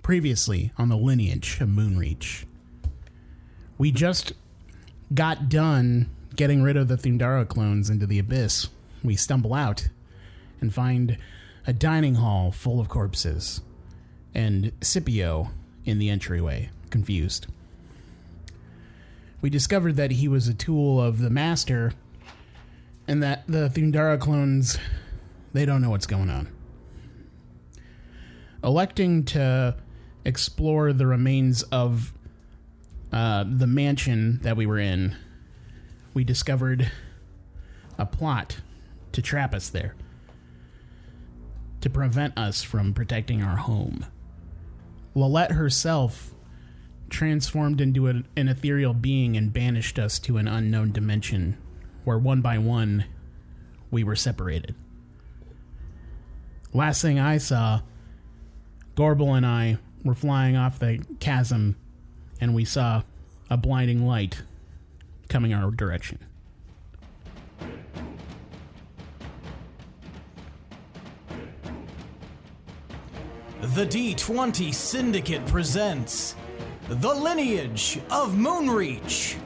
Previously on the Lineage of Moonreach. We just got done getting rid of the Thundara clones into the abyss. We stumble out and find a dining hall full of corpses and Scipio in the entryway, confused. We discovered that he was a tool of the Master and that the Thundara clones, they don't know what's going on. Electing to explore the remains of the mansion that we were in, we discovered a plot to trap us there, to prevent us from protecting our home. Lillette herself transformed into an ethereal being and banished us to an unknown dimension where one by one we were separated. Last thing I saw, Gorbel and I were flying off the chasm, and we saw a blinding light coming our direction. The D20 Syndicate presents The Lineage of Moonreach.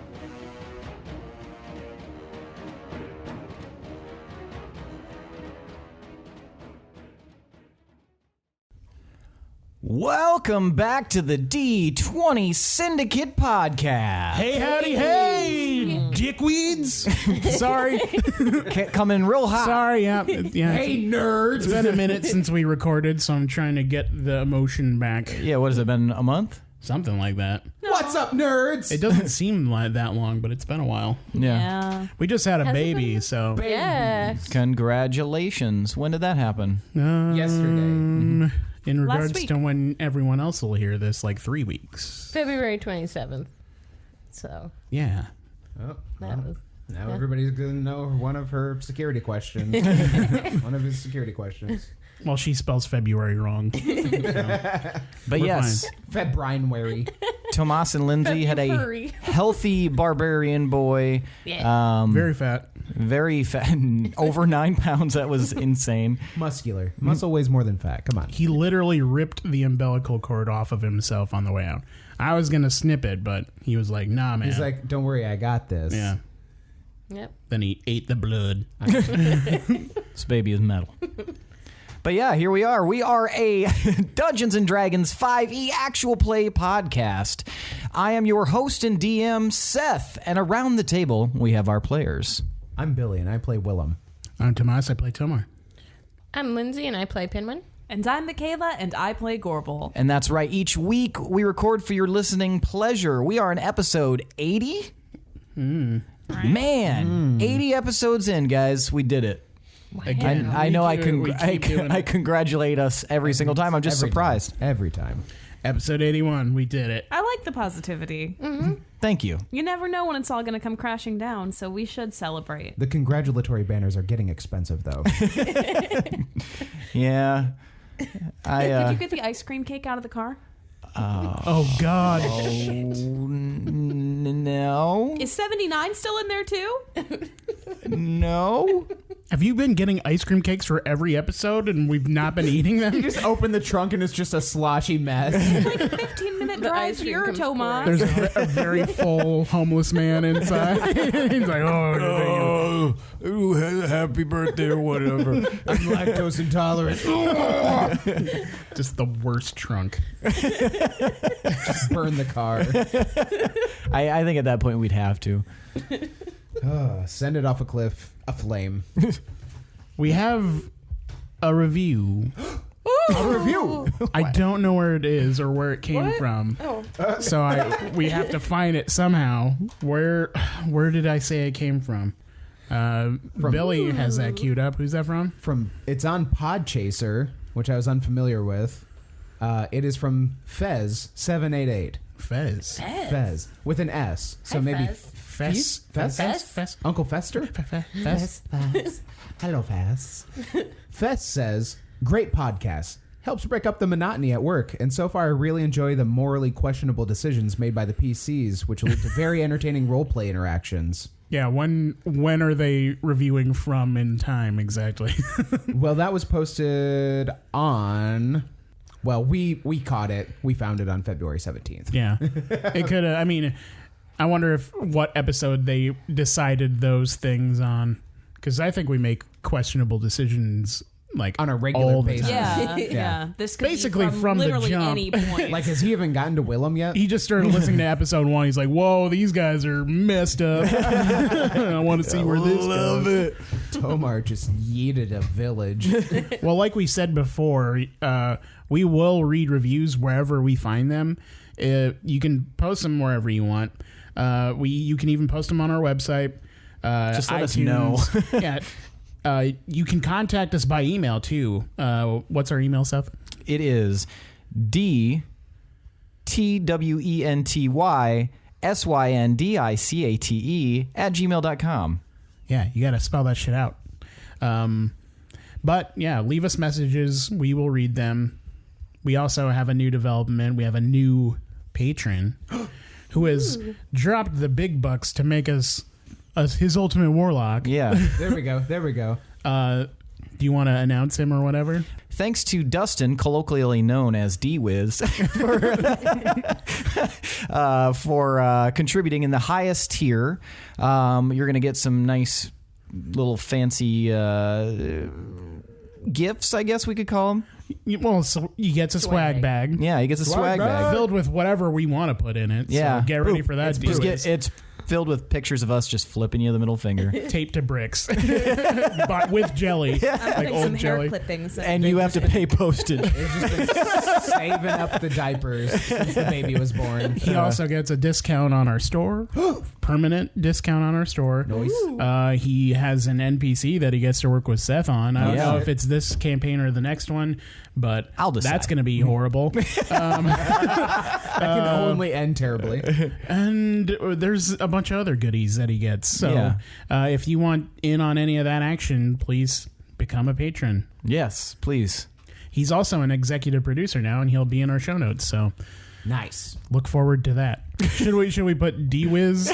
Welcome back to the D20 Syndicate podcast. Hey, howdy, hey, dickweeds. Sorry. Coming real hot. Sorry, yeah. Hey, nerds. It's been a minute since we recorded, so I'm trying to get the emotion back. Yeah, what has it been, a month? Something like that. What's up, nerds? It doesn't seem like that long, but it's been a while. Yeah. We just had a baby, so... Yeah. Congratulations. When did that happen? Yesterday. In regards week. to when everyone else will hear this, like 3 weeks. February 27th. So Yeah. Oh, that was. now everybody's going to know one of her security questions. One of his security questions. Well, she spells February wrong. But We're yes, February. Tomas and Lindsey had a February. healthy barbarian boy. Yeah. Very fat. Very fat. Over 9 pounds. That was insane. Muscular. Muscle weighs more than fat. Come on. He literally ripped the umbilical cord off of himself on the way out. I was going to snip it, but he was like, nah, man. He's like, don't worry, I got this. Yeah. Yep. Then he ate the blood. This baby is metal. But yeah, here we are. We are a Dungeons & Dragons 5e actual play podcast. I am your host and DM, Seth, and around the table, we have our players. I'm Billy, and I play Willem. I'm Tomas. I play Tomar. I'm Lindsey, and I play Pinwin. And I'm Michaela, and I play Gorbel. And that's right. Each week, we record for your listening pleasure. We are in episode 80. Man, 80 episodes in, guys. We did it. Again, I know I I congratulate us every single time. I'm just Every surprised. time. Every time. Episode 81. We did it. I like the positivity. Thank you. You never know when it's all going to come crashing down, so we should celebrate. The congratulatory banners are getting expensive, though. Yeah. Did you get the ice cream cake out of the car? Oh, God. No. Is 79 still in there, too? No. Have you been getting ice cream cakes for every episode and we've not been eating them? You just open the trunk, and it's just a sloshy mess. It's like a 15-minute The drive ice cream here, comes Tomas. There's a very full homeless man inside. He's like, oh, Happy birthday or whatever. I'm lactose intolerant. just the worst trunk. Just burn the car. I think at that point we'd have to. Send it off a cliff, aflame. We have a review. A review. I don't know where it is or where it came from. Oh. So we have to find it somehow. Where did I say it came from? Billy has that queued up. Who's that from? It's on Podchaser, which I was unfamiliar with. It is from Fez788. Fez. Fez with an S. So Hi, maybe Fez. Fez. Uncle Fester. Fez. Hello, Fez. Fez says, "Great podcast. Helps break up the monotony at work, and so far I really enjoy the morally questionable decisions made by the PCs, which lead to very entertaining roleplay interactions." Yeah, when are they reviewing from in time exactly? Well, that was posted on Well, we caught it. We found it on February 17th. Yeah. It could have, I mean, I wonder if what episode they decided those things on. Because I think we make questionable decisions like On a regular all the basis. time. Yeah. This could Basically be from the literally jump. any point. Like, has he even gotten to Willem yet? He just started listening to episode 1. He's like, "Whoa, these guys are messed up. I want to see where this goes." Tomar just yeeted a village. Well, like we said before, we will read reviews wherever we find them. You can post them wherever you want. You can even post them on our website. Just let us iTunes. Yeah. You can contact us by email too. What's our email, Seth? It is DTWENTYSYNDICATE@gmail.com. Yeah, you got to spell that shit out. But yeah, leave us messages. We will read them. We also have a new development. We have a new patron who has dropped the big bucks to make us his ultimate warlock. Yeah. There we go. Do you want to announce him or whatever? Thanks to Dustin, colloquially known as D-Wiz, for contributing in the highest tier. You're going to get some nice little fancy gifts, I guess we could call them. Well, so he gets a swag bag. Yeah, he gets a swag bag. Filled with whatever we want to put in it. Yeah. So get ready for that. It's filled with pictures of us just flipping you the middle finger. Taped to bricks. But with jelly. I'm Like putting some old hair jelly. clippings. And you have to pay postage. They've just been saving up the diapers since the baby was born. He also gets a discount on our store. Permanent discount on our store. Nice. He has an NPC that he gets to work with Seth on. I don't Yeah. know if it's this campaign or the next one, but I'll decide. that's going to be horrible. That can only end terribly. And there's a bunch of other goodies that he gets. So Yeah. If you want in on any of that action, please become a patron. Yes, please. He's also an executive producer now, and he'll be in our show notes. So Nice. look forward to that. Should we put D-Wiz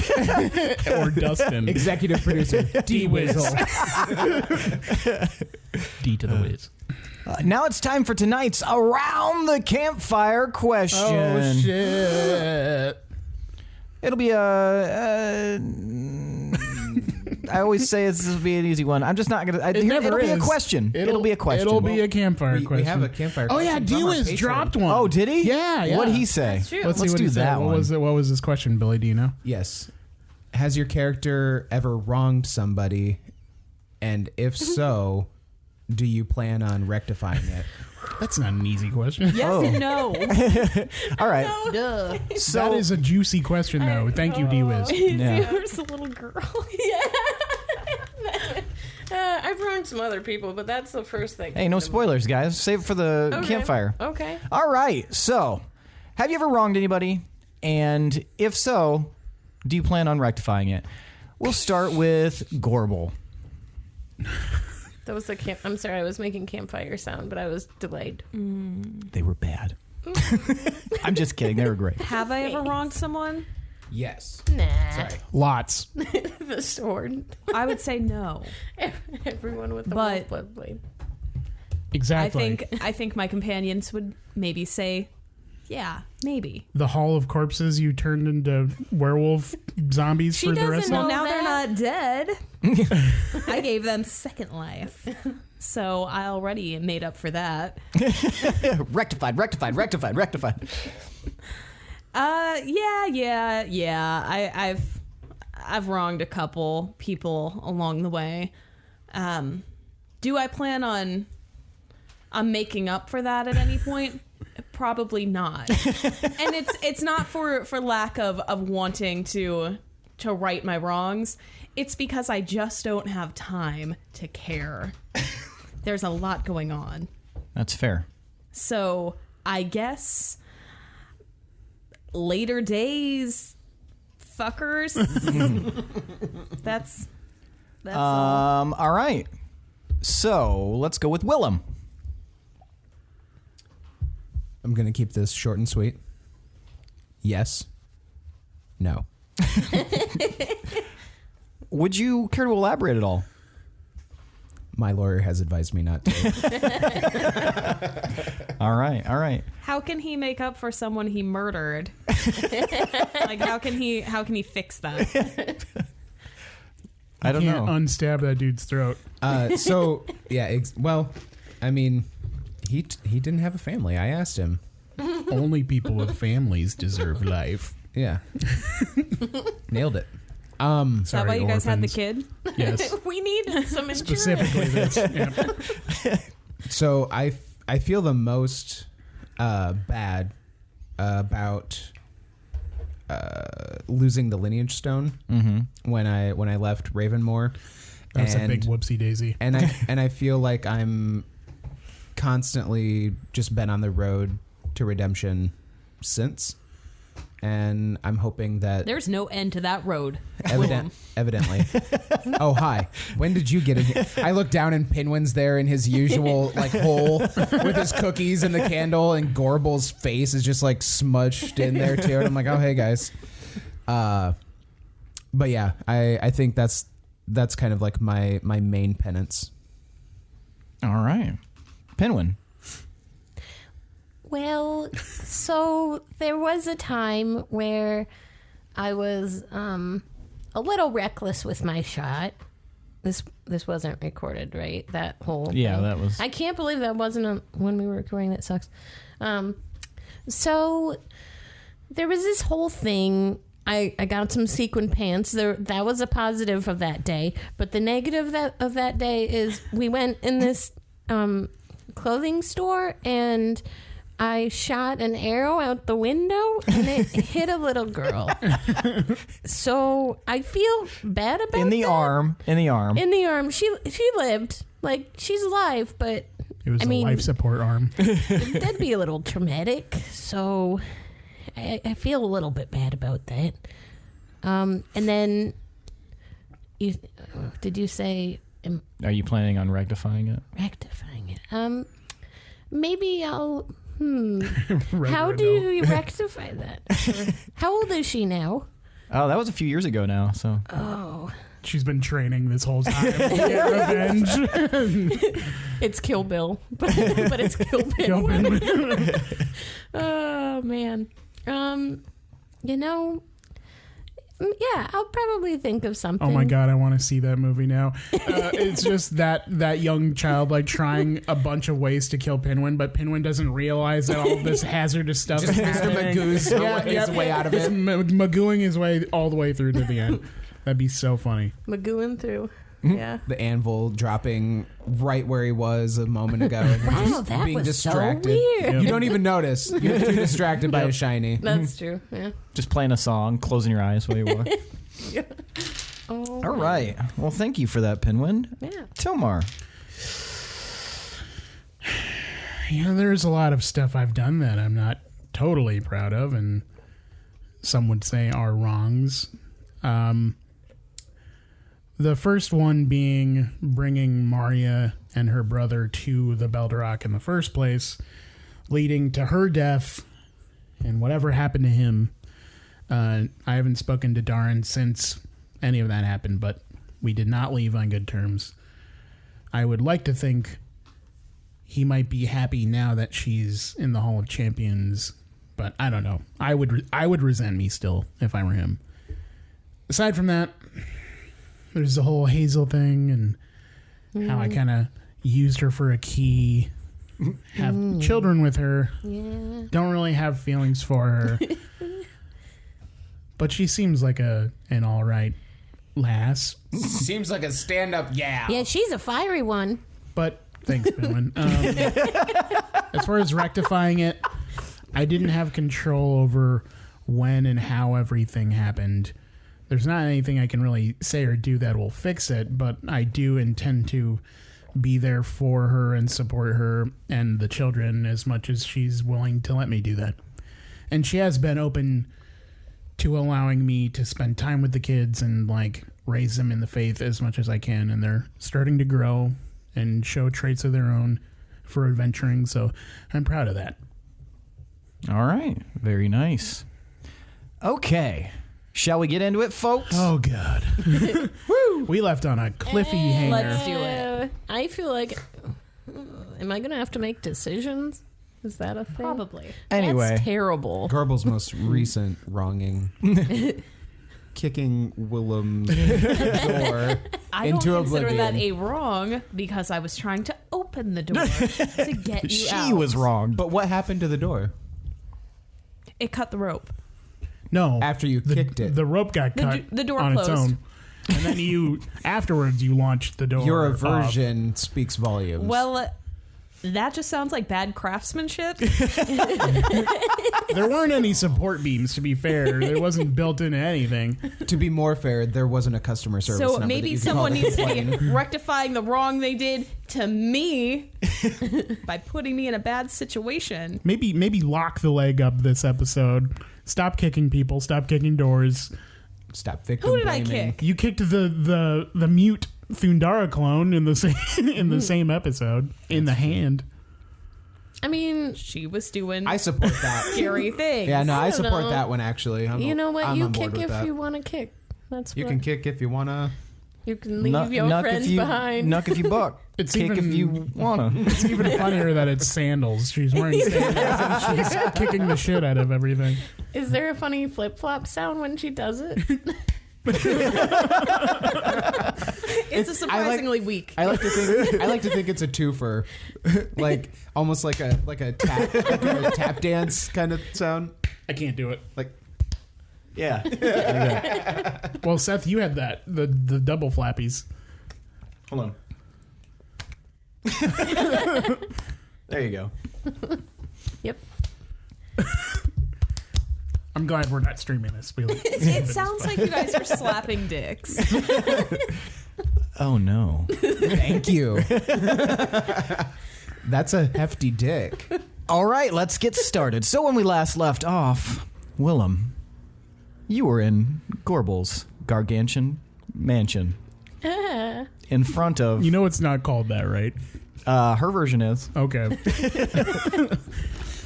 or Dustin? Executive producer D-Wiz. D-Wizzle. D to the whiz. Now it's time for tonight's Around the Campfire question. Oh shit! It'll be I always say this will be an easy one. I'm just not gonna. It'll be a question. It'll be a question. It'll be a campfire We question. have a campfire Oh yeah, question from our D-Wiz patron. dropped one. Oh, did he? Yeah. What'd he say? That's true. Let's Let's see what do he said. that What one. was it? What was his question, Billy? Do you know? Yes. Has your character ever wronged somebody? And if so, do you plan on rectifying it? That's not an easy question. Yes and no. All right. Duh. So That is a juicy question, though. Thank you, D-Wiz. Yeah. There's a little girl. I've ruined some other people, but that's the first thing. hey, no spoilers, guys. Save it for the Okay. campfire. Okay. All right. So, have you ever wronged anybody? And if so, do you plan on rectifying it? We'll start with Gorbel. That was the camp. I'm sorry, I was making campfire sound, but I was delayed. They were bad. I'm just kidding. They were great. Have I ever wronged someone? Yes. Nah. Sorry. Lots. The sword. I would say no. Everyone with the But- blood blade. Exactly. I think my companions would maybe say, yeah, maybe. The Hall of Corpses you turned into werewolf zombies She for the rest doesn't of Well, know now they're that. not dead. I gave them second life. So I already made up for that. Rectified. Yeah. I've wronged a couple people along the way. Do I plan on making up for that at any point? Probably not. And it's not for lack of wanting to right my wrongs. It's because I just don't have time to care. There's a lot going on. That's fair. So I guess later days, fuckers. that's all. All right. So let's go with Willem. I'm going to keep this short and sweet. Yes. No. Would you care to elaborate at all? My lawyer has advised me not to. All right. How can he make up for someone he murdered? Like, how can he fix that? I don't know. Unstab that dude's throat. So yeah, well, I mean, he didn't have a family. I asked him. Only people with families deserve life. Yeah, nailed it. Is that why you guys had the kid? Yes. We need some insurance. Specifically this. Yeah. So I feel the most bad about losing the lineage stone when I left Ravenmoor. That was a big whoopsie daisy. And I feel like I'm constantly just been on the road to redemption since. And I'm hoping that There's no end to that road. evidently. Oh, hi. When did you get in here? I look down and Pinwin's there in his usual like hole with his cookies and the candle, and Gorbel's face is just like smudged in there too. And I'm like, oh, hey guys. But yeah, I think that's kind of like my main penance. All right. Pinwin. Well, so there was a time where I was a little reckless with my shot. This wasn't recorded, right? That whole thing. That was. I can't believe that wasn't when we were recording. That sucks. So there was this whole thing. I got some sequin pants. That was a positive of that day. But the negative of that day is we went in this clothing store and I shot an arrow out the window and it hit a little girl. So I feel bad about In the arm. In the arm. She lived. Like, she's alive, but It was a life support arm. that'd be a little traumatic. So I feel a little bit bad about that. And then did you say Are you planning on rectifying it? rectifying it? Maybe I'll Right, how right, do no. you rectify that? How old is she now? Oh, that was a few years ago now. So Oh, She's been training this whole time to get revenge. it's Kill Bill, but it's Kill Bill. Oh man, yeah, I'll probably think of something. Oh my god, I want to see that movie now. It's just that young child like trying a bunch of ways to kill Pinwin, but Pinwin doesn't realize that all this hazardous stuff Just is Mr. happening. Magoo's his way out of Just it. Magooing his way all the way through to the end. That'd be so funny. Magooing through. Yeah. The anvil dropping right where he was a moment ago. And Wow, just that being was distracted. so weird. You don't even notice. You're too distracted by a shiny. That's true. Yeah. just playing a song, closing your eyes while you walk. Oh. All right. Well, thank you for that, Pinwin. Yeah. Tomar. There's a lot of stuff I've done that I'm not totally proud of, and some would say are wrongs. The first one being bringing Maria and her brother to the Belderock in the first place, leading to her death and whatever happened to him. I haven't spoken to Darren since any of that happened, but we did not leave on good terms. I would like to think he might be happy now that she's in the Hall of Champions, but I don't know. I would resent me still if I were him. Aside from that, there's the whole Hazel thing and how I kind of used her for a key, have children with her. Yeah. Don't really have feelings for her. But she seems like an all right lass. Seems like a stand-up Yeah, she's a fiery one. But thanks, Pinwin. As far as rectifying it, I didn't have control over when and how everything happened. There's not anything I can really say or do that will fix it, but I do intend to be there for her and support her and the children as much as she's willing to let me do that. And she has been open to allowing me to spend time with the kids and like raise them in the faith as much as I can, and they're starting to grow and show traits of their own for adventuring, so I'm proud of that. All right. Very nice. Okay. Shall we get into it, folks? Oh god. Woo! We left on a cliffy hanger. Let's do it. I feel like, am I going to have to make decisions? Is that a thing? Probably. Anyway. That's terrible. Gorbel's most recent wronging. Kicking Willem's door I into don't consider oblivion. that a wrong because I was trying to open the door to get you out. She was wrong. But what happened to the door It cut the rope. No. after you kicked it? The rope got cut the door on its closed. own. And then afterwards, you launched the door. Your off. aversion speaks volumes. Well, that just sounds like bad craftsmanship. There weren't any support beams, to be fair. It wasn't built into anything. to be more fair, there wasn't a customer service So number maybe that you could someone call needs to complain. be rectifying the wrong they did to me by putting me in a bad situation. Maybe lock the leg up this episode. Stop kicking people. Stop kicking doors. Stop victim Who did I blaming. kick? You kicked the mute Thundara clone in the same episode in the hand. I mean, She was doing I support that. scary things. Yeah, no, I don't support know. that one actually. you know what? I'm You on board kick with if that. you want to kick. That's You what can kick if you wanna. you can leave Nuck- your nuck friends if you, behind. Nuck if you buck. It's Kick even- if you wanna. It's even funnier that it's sandals. She's wearing sandals and she's kicking the shit out of everything. Is there a funny flip flop sound when she does it? It's a surprisingly weak. I like to think it's a twofer, like almost like a tap dance kind of sound. I can't do it. Like Yeah. Well, Seth, you had the double flappies. Hold on. There you go. Yep. I'm glad we're not streaming this. It sounds like you guys are slapping dicks. Oh no. thank you. That's a hefty dick. All right, let's get started. So when we last left off, Willem, you were in Gorbel's gargantuan mansion in front of. You know it's not called that, right? Her version is. Okay.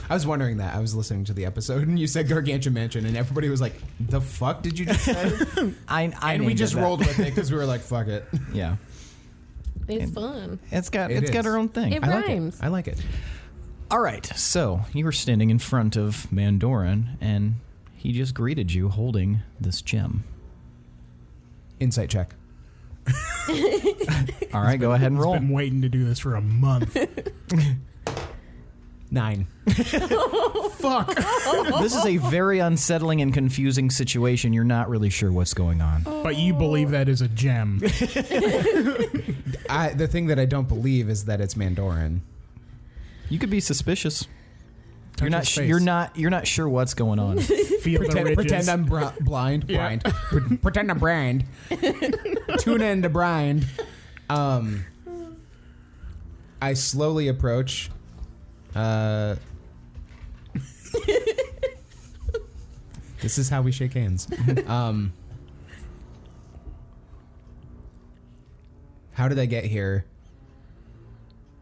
I was wondering that. I was listening to the episode and you said Gargantuan Mansion and everybody was like, "The fuck did you just say?" I And we named just it that. rolled with it because we were like, "Fuck it." Yeah, It's fun. it's got It is. her own thing. It I like rhymes. it. I like it. All right, so you were standing in front of Mandoran, and he just greeted you holding this gem. Insight check. All right, go ahead and roll. Been waiting to do this for a month. 9. Fuck. This is a very unsettling and confusing situation. You're not really sure what's going on. But you believe that is a gem. The thing that I don't believe is that it's Mandoran. You could be suspicious. Touch You're not. his face. You're not sure what's going on. Feel the ridges. Pretend I'm blind. Yeah. Pretend I'm blind. Tune into blind. I slowly approach. This is how we shake hands. How did I get here?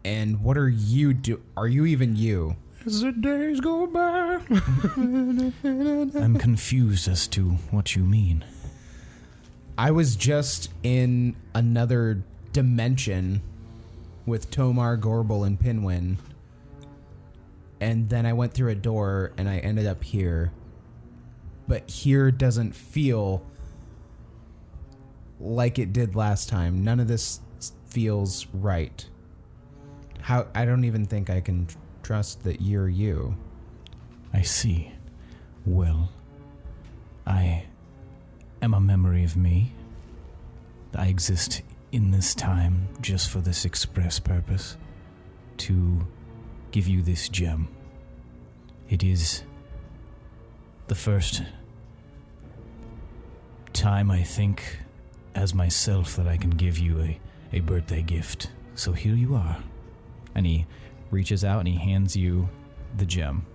And what are you Are you even you? As the days go by. I'm confused as to what you mean. I was just in another dimension with Tomar, Gorbel, and Pinwin. And then I went through a door and I ended up here. But here doesn't feel like it did last time. None of this feels right. I don't even think I can trust that you're you. I see. Well, I am a memory of me. I exist in this time just for this express purpose, to give you this gem. It is the first time, I think, as myself, that I can give you a birthday gift. So here you are. And he reaches out and he hands you the gem.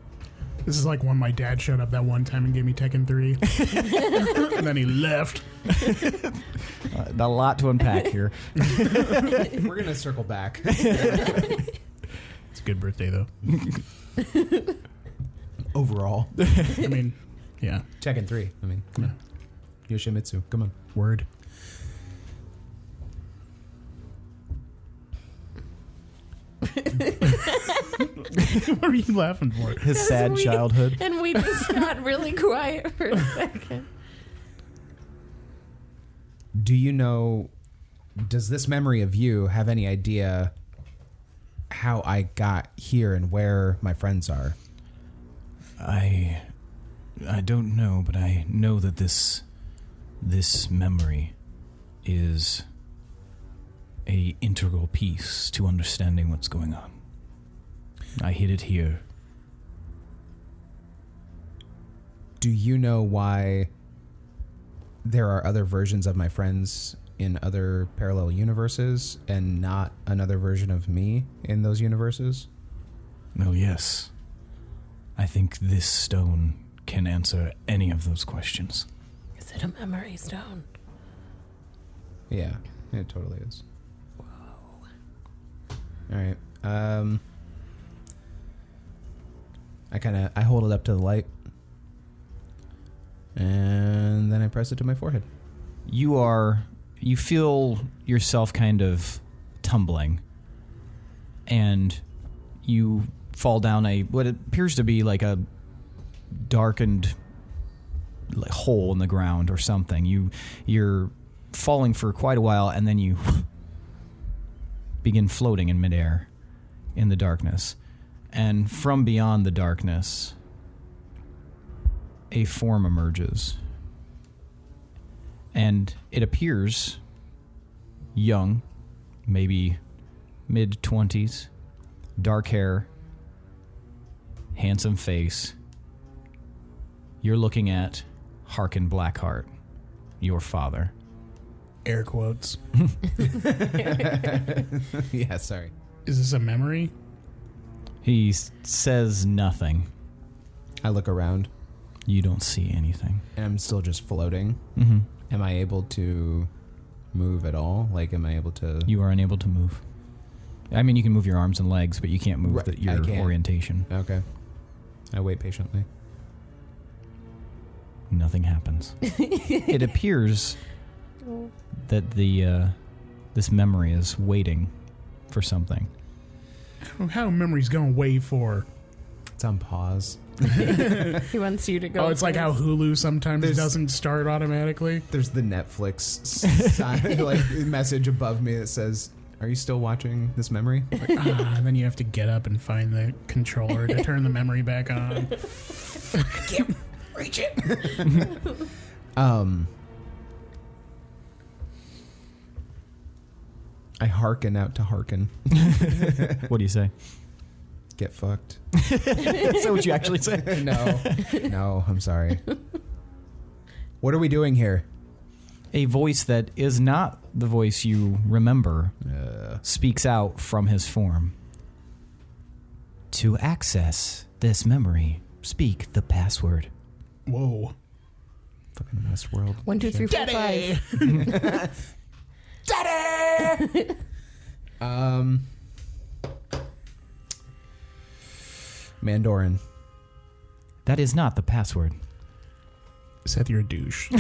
This is like when my dad showed up that one time and gave me Tekken 3. And then he left. A lot to unpack here. We're going to circle back. It's a good birthday, though. Overall. I mean, yeah. Tekken 3. I mean, come on. Yoshimitsu. Come on. Word. What are you laughing for? His sad childhood. And we just got really quiet for a second. Do you know, does this memory of you have any idea how I got here and where my friends are? I don't know, but I know that this memory is a integral piece to understanding what's going on. I hid it here. Do you know why there are other versions of my friends in other parallel universes and not another version of me in those universes? Oh, yes. I think this stone can answer any of those questions. Is it a memory stone? Yeah, it totally is. Whoa. All right. I hold it up to the light, and then I press it to my forehead. You feel yourself kind of tumbling, and you fall down what appears to be like a darkened hole in the ground or something. You're falling for quite a while, and then you begin floating in midair in the darkness. And from beyond the darkness, a form emerges. And it appears young, maybe mid-20s, dark hair, handsome face. You're looking at Harkin Blackheart, your father. Air quotes. Yeah, sorry. Is this a memory? He says nothing. I look around, You don't see anything. and I'm still just floating. Mm-hmm. Am I able to move at all? Like, am I able to... You are unable to move. I mean, you can move your arms and legs, but you can't move Right, your I can't. orientation. Okay. I wait patiently. Nothing happens. It appears that this memory is waiting for something. How memory's going to wait for? It's on pause. He wants you to go. Oh, it's like how Hulu sometimes There's- doesn't start automatically. There's the Netflix message above me that saes, "Are you still watching this memory?" Like, And then you have to get up and find the controller to turn the memory back on. can't reach it. I hearken out to hearken. What do you say? Get fucked. Is that what you actually say? No, I'm sorry. What are we doing here? A voice that is not the voice you remember speaks out from his form. To access this memory, speak the password. Whoa. Fucking Westworld. 1, 2, 3, 4, 5. Daddy! Mandorin. That is not the password. Seth, you're a douche.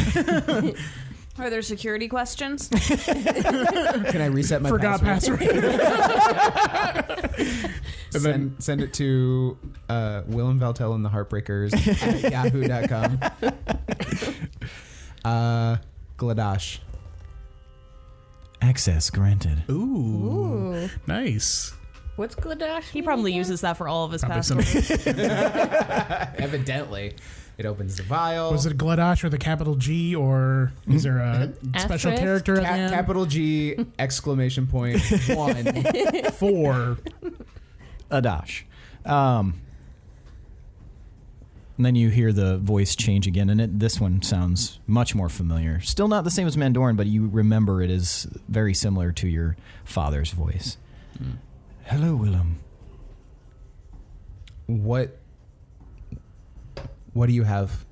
Are there security questions? Can I reset my Forgot password. And then send it to Willem, Valtel, and the Heartbreakers at yahoo.com. Gladash. Access granted. Ooh. Nice. What's Gladash? He probably uses that for all of his Probably some- passwords. Evidently. It opens the vial. Was it Gladash with a capital G, or is there a special Asterisk? character at the end? Capital G, exclamation point, 1. 4. Adash. And then you hear the voice change again, and this one sounds much more familiar. Still not the same as Mandorin, but you remember it is very similar to your father's voice. Hello, Willem. What do you have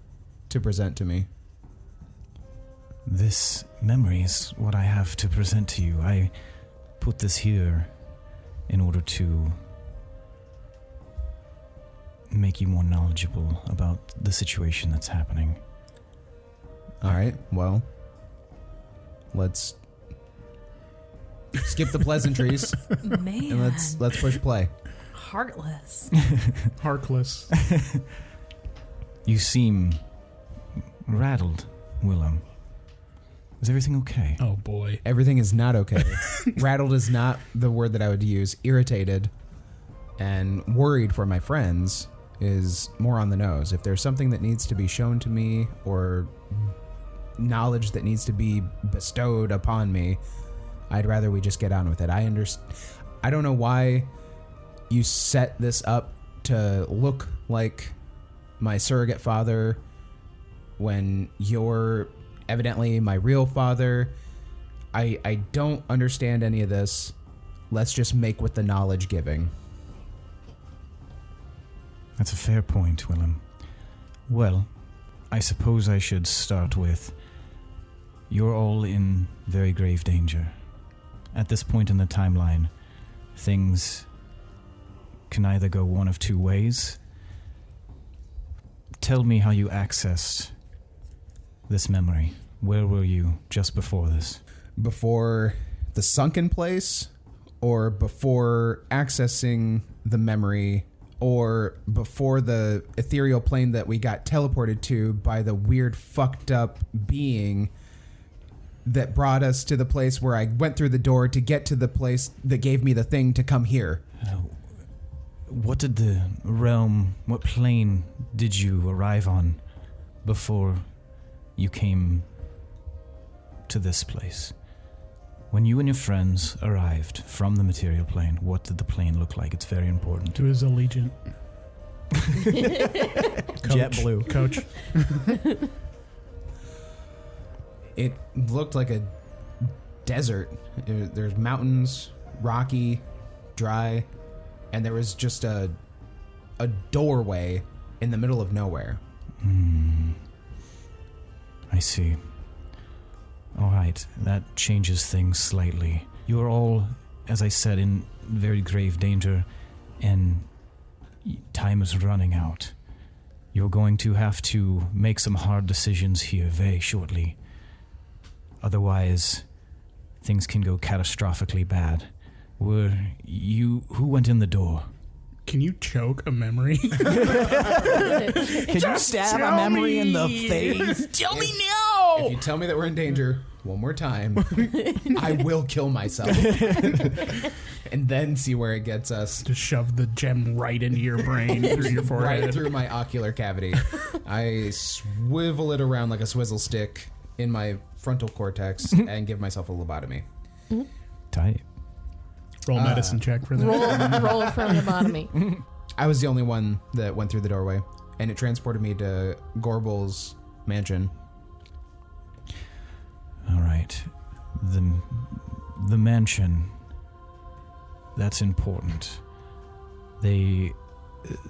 to present to me? This memory is what I have to present to you. I put this here in order to make you more knowledgeable about the situation that's happening. All right, well, let's skip the pleasantries Man. and let's push play. heartless. Heartless. You seem rattled, Willem. Is everything okay? Oh boy. Everything is not okay. Rattled is not the word that I would use. Irritated and worried for my friends is more on the nose. If there's something that needs to be shown to me or knowledge that needs to be bestowed upon me, I'd rather we just get on with it. I don't know why you set this up to look like my surrogate father when you're evidently my real father. I don't understand any of this. Let's just make with the knowledge giving. That's a fair point, Willem. Well, I suppose I should start with, you're all in very grave danger. At this point in the timeline, things can either go one of two ways. Tell me how you accessed this memory. Where were you just before this? Before the sunken place, or before accessing the memory, or before the ethereal plane that we got teleported to by the weird fucked up being that brought us to the place where I went through the door to get to the place that gave me the thing to come here. What did the realm, what plane did you arrive on before you came to this place? When you and your friends arrived from the material plane, what did the plane look like? It's very important. To his allegiant. JetBlue. Coach. It looked like a desert. There's mountains, rocky, dry, and there was just a doorway in the middle of nowhere. I see. All right, that changes things slightly. You're all, as I said, in very grave danger, and time is running out. You're going to have to make some hard decisions here very shortly. Otherwise, things can go catastrophically bad. Who went in the door? Can you choke a memory? Can you stab a memory in the face? Tell me now! If you tell me that we're in danger one more time, I will kill myself. And then see where it gets us. To shove the gem right into your brain through your forehead. Right through my ocular cavity. I swivel it around like a swizzle stick in my frontal cortex and give myself a lobotomy. Tight. Roll medicine check for that. Roll for lobotomy. I was the only one that went through the doorway, and it transported me to Gorbel's mansion. All right. The mansion. That's important. They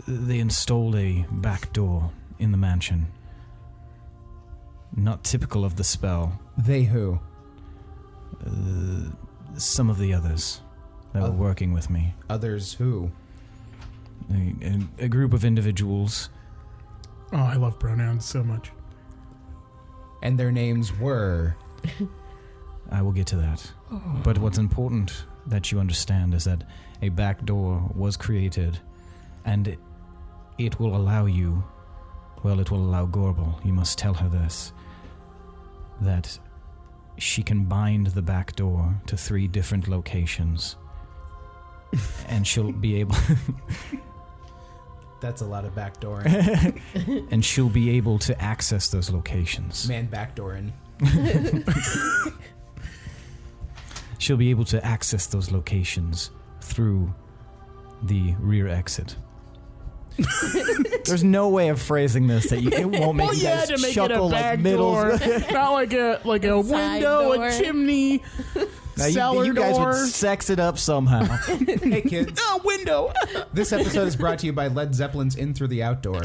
installed a back door in the mansion. Not typical of the spell. They who? Some of the others that were working with me. Others who? A group of individuals. Oh, I love pronouns so much. And their names were? I will get to that. But what's important that you understand is that a back door was created, and it will allow you, well, it will allow Gorbel, you must tell her this, that she can bind the back door to 3 different locations, and she'll be able... That's a lot of backdooring. And she'll be able to access those locations. Man, backdooring. She'll be able to access those locations through the rear exit. There's no way of phrasing this that it won't make you guys to make chuckle it a back like middle. door. Not like a window, door. a chimney, Now, cellar you guys door. would sex it up somehow. Hey, kids. A window. This episode is brought to you by Led Zeppelin's In Through the Outdoor.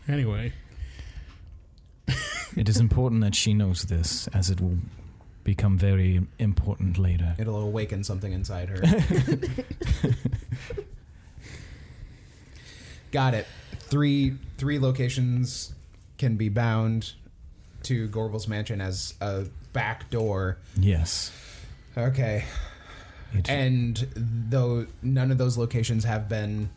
Anyway. It is important that she knows this, as it will become very important later. It'll awaken something inside her. Got it. Three locations can be bound to Gorbel's mansion as a back door. Yes. Okay. And though none of those locations have been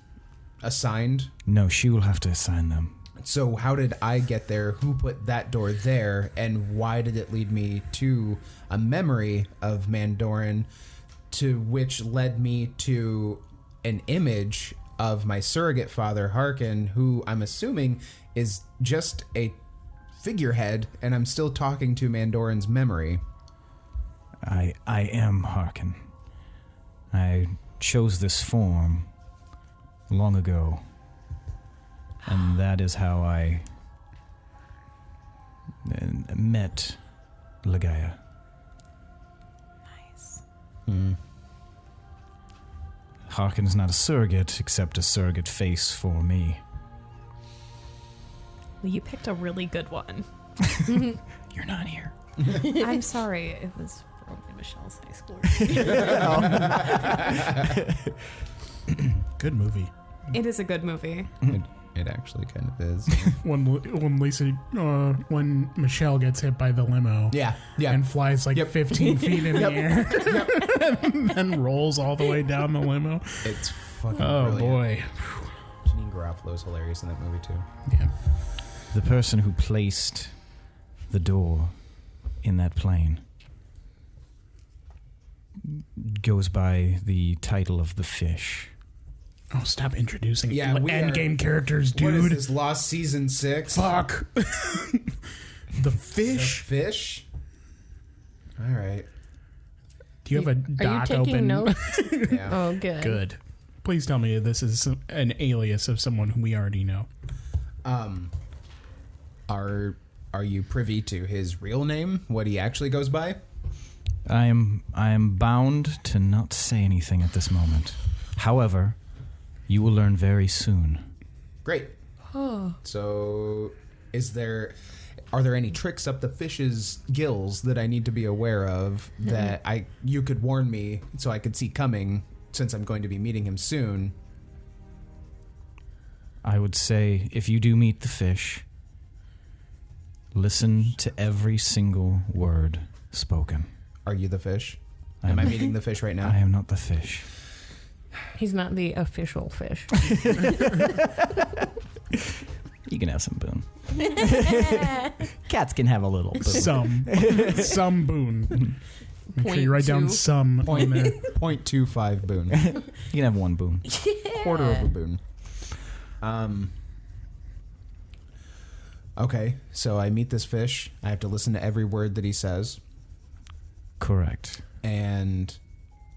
assigned? No, she will have to assign them. So how did I get there? Who put that door there? And why did it lead me to a memory of Mandoran, to which led me to an image of my surrogate father, Harkin, who I'm assuming is just a figurehead, and I'm still talking to Mandoran's memory. I am Harkin. I chose this form long ago, and that is how I met Ligaya. Nice. Harkin is not a surrogate, except a surrogate face for me. Well, you picked a really good one. You're not here. I'm sorry. It was probably Michelle's high school. Good movie. It is a good movie. It actually kind of is. When Michelle gets hit by the limo. Yeah. And flies 15 feet in the air. And then rolls all the way down the limo. It's fucking brilliant. Boy. Janine Garofalo's hilarious in that movie too. Yeah. The person who placed the door in that plane goes by the title of the fish. Oh, stop introducing endgame characters, dude. What is this, Lost Season 6? Fuck. The fish? The fish? All right. Do you have a doc Are you taking open? notes? Yeah. Oh, good. Good. Please tell me this is an alias of someone who we already know. Are you privy to his real name? What he actually goes by? I am bound to not say anything at this moment. However, you will learn very soon. Great. So, are there any tricks up the fish's gills that I need to be aware of that you could warn me so I could see coming, since I'm going to be meeting him soon? I would say, if you do meet the fish, listen to every single word spoken. Are you the fish? Am I meeting the fish right now? I am not the fish. He's not the official fish. You can have some boon. Cats can have a little boon. Some boon. Make sure you write down 0.2. some in there. 0.25 boon. You can have one boon. Quarter of a boon. Okay, so I meet this fish. I have to listen to every word that he says. Correct. And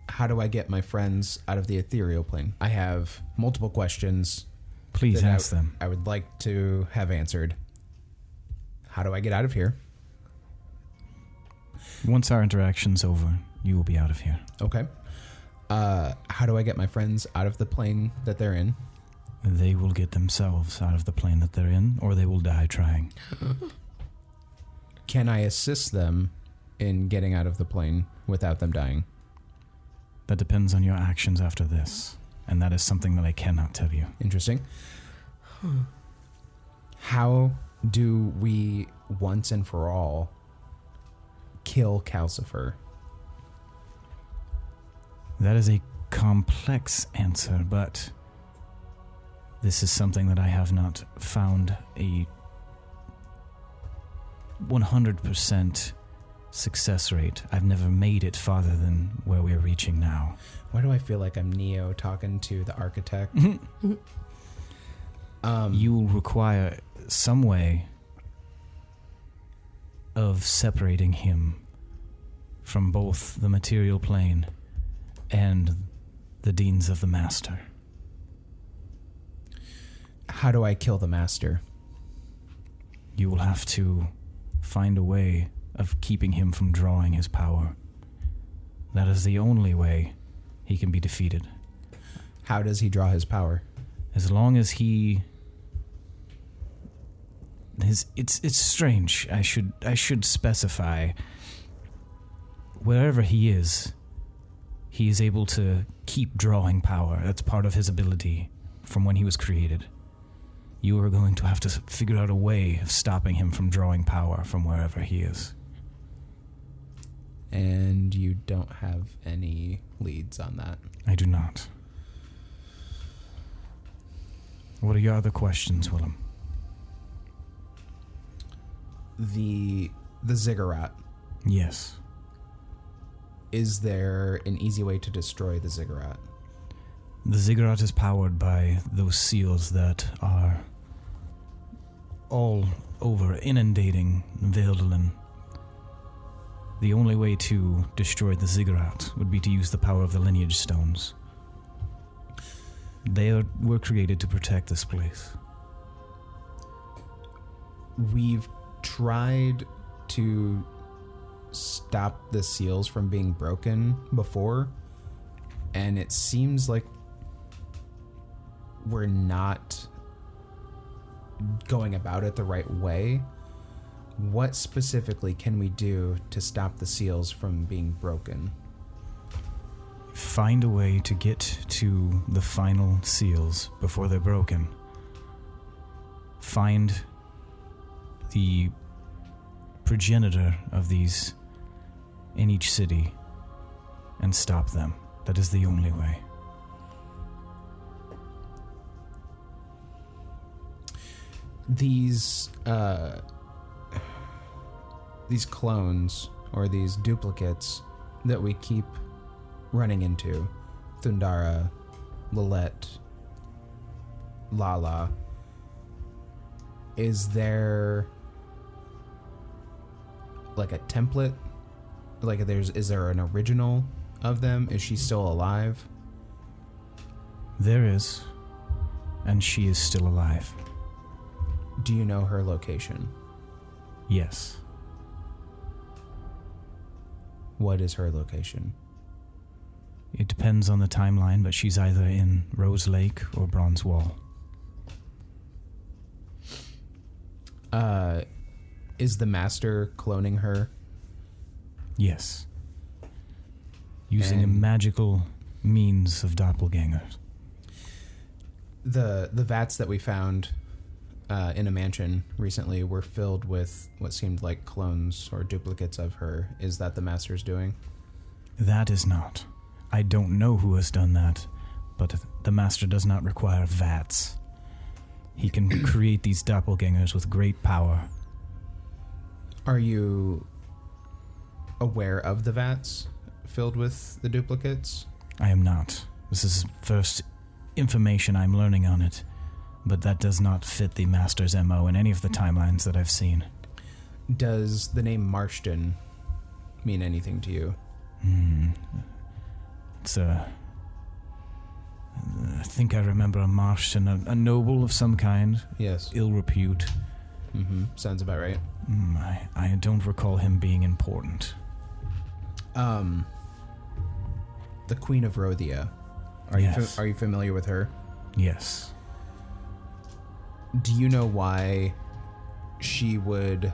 how do I get my friends out of the ethereal plane? I have multiple questions. Please that ask them. I would like to have answered. How do I get out of here? Once our interaction's over, you will be out of here. Okay. How do I get my friends out of the plane that they're in? They will get themselves out of the plane that they're in, or they will die trying. Can I assist them in getting out of the plane without them dying? That depends on your actions after this, and that is something that I cannot tell you. Interesting. How do we, once and for all, kill Calcifer? That is a complex answer, but this is something that I have not found a 100% success rate. I've never made it farther than where we're reaching now. Why do I feel like I'm Neo talking to the architect? You will require some way of separating him from both the material plane and the deans of the Master. How do I kill the Master? You will have to find a way of keeping him from drawing his power. That is the only way he can be defeated. How does he draw his power? As long as he... It's strange. I should specify. Wherever he is able to keep drawing power. That's part of his ability from when he was created. You are going to have to figure out a way of stopping him from drawing power from wherever he is. And you don't have any leads on that. I do not. What are your other questions, Willem? The ziggurat. Yes. Is there an easy way to destroy the ziggurat? The ziggurat is powered by those seals that are all over, inundating Valtel. The only way to destroy the ziggurat would be to use the power of the lineage stones. They were created to protect this place. We've tried to stop the seals from being broken before, and it seems like we're not going about it the right way. What specifically can we do to stop the seals from being broken? Find a way to get to the final seals before they're broken. Find the progenitor of these in each city and stop them. That is the only way. These clones or these duplicates that we keep running into, Thundara, Lilette, Lala, is there like a template? Like is there an original of them? Is she still alive? There is, and she is still alive. Do you know her location? Yes. What is her location? It depends on the timeline, but she's either in Rose Lake or Bronze Wall. Is the master cloning her? Yes. Using a magical means of doppelgangers. The vats that we found in a mansion recently were filled with what seemed like clones or duplicates of her. Is that the master's doing? That is not. I don't know who has done that, but the master does not require vats. He can create these doppelgangers with great power. Are you aware of the vats filled with the duplicates? I am not. This is first information I'm learning on it, but that does not fit the master's MO in any of the timelines that I've seen. Does the name Marston mean anything to you? It's I think I remember a Marston, a noble of some kind. Yes. Ill repute. Sounds about right. I don't recall him being important. The Queen of Rothia. Are you familiar with her? Yes. Do you know why she would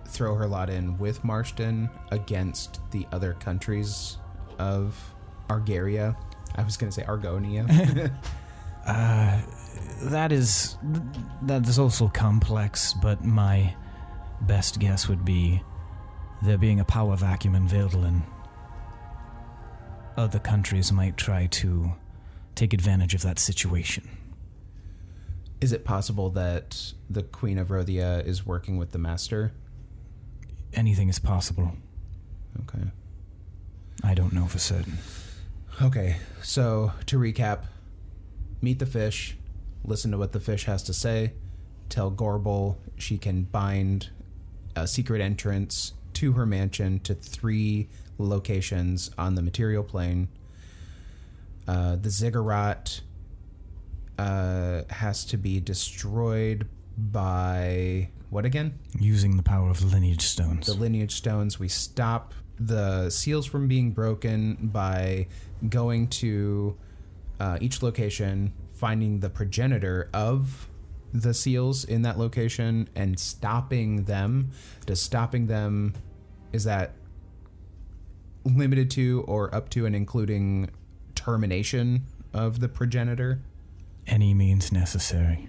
throw her lot in with Marston against the other countries of Argaria? I was going to say Argonia. That is also complex, but my best guess would be there being a power vacuum in Valtel. Other countries might try to take advantage of that situation. Is it possible that the Queen of Rothia is working with the Master? Anything is possible. Okay. I don't know for certain. Okay, so to recap, meet the fish, listen to what the fish has to say, tell Gorbel she can bind a secret entrance to her mansion to 3 locations on the material plane. The ziggurat has to be destroyed by what again? Using the power of the lineage stones. The lineage stones. We stop the seals from being broken by going to each location, finding the progenitor of the seals in that location and stopping them. Does stopping them, is that limited to or up to and including termination of the progenitor? Any means necessary.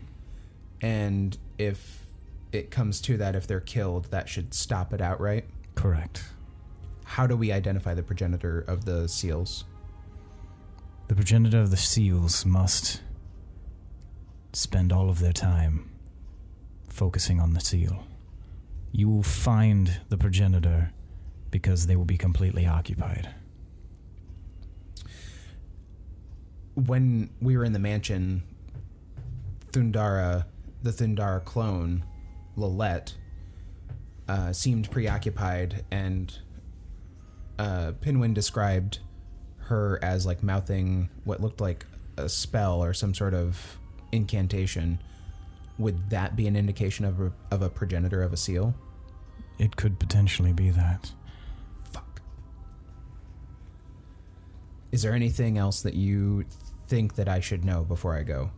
And if it comes to that, if they're killed, that should stop it outright? Correct. how do we identify the progenitor of the seals? The progenitor of the seals must spend all of their time focusing on the seal. You will find the progenitor because they will be completely occupied. When we were in the mansion, the Thundara clone, Lilette, seemed preoccupied, and Pinwin described her as like mouthing what looked like a spell or some sort of incantation. Would that be an indication of a progenitor of a seal? It could potentially be that. Fuck. Is there anything else that you think that I should know before I go?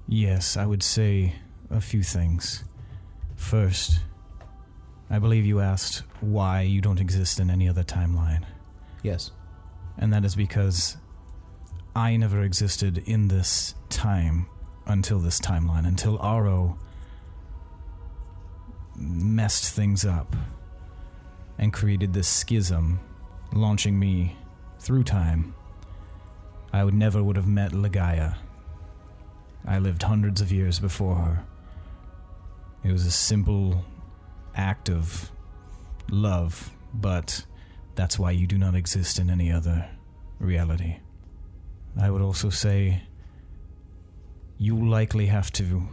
Yes, I would say a few things. First, I believe you asked why you don't exist in any other timeline. Yes. And that is because I never existed in this time until this timeline, until Aro messed things up and created this schism, launching me through time. I would have met Ligaya. I lived hundreds of years before her. It was a simple act of love, but that's why you do not exist in any other reality. I would also say you likely have to,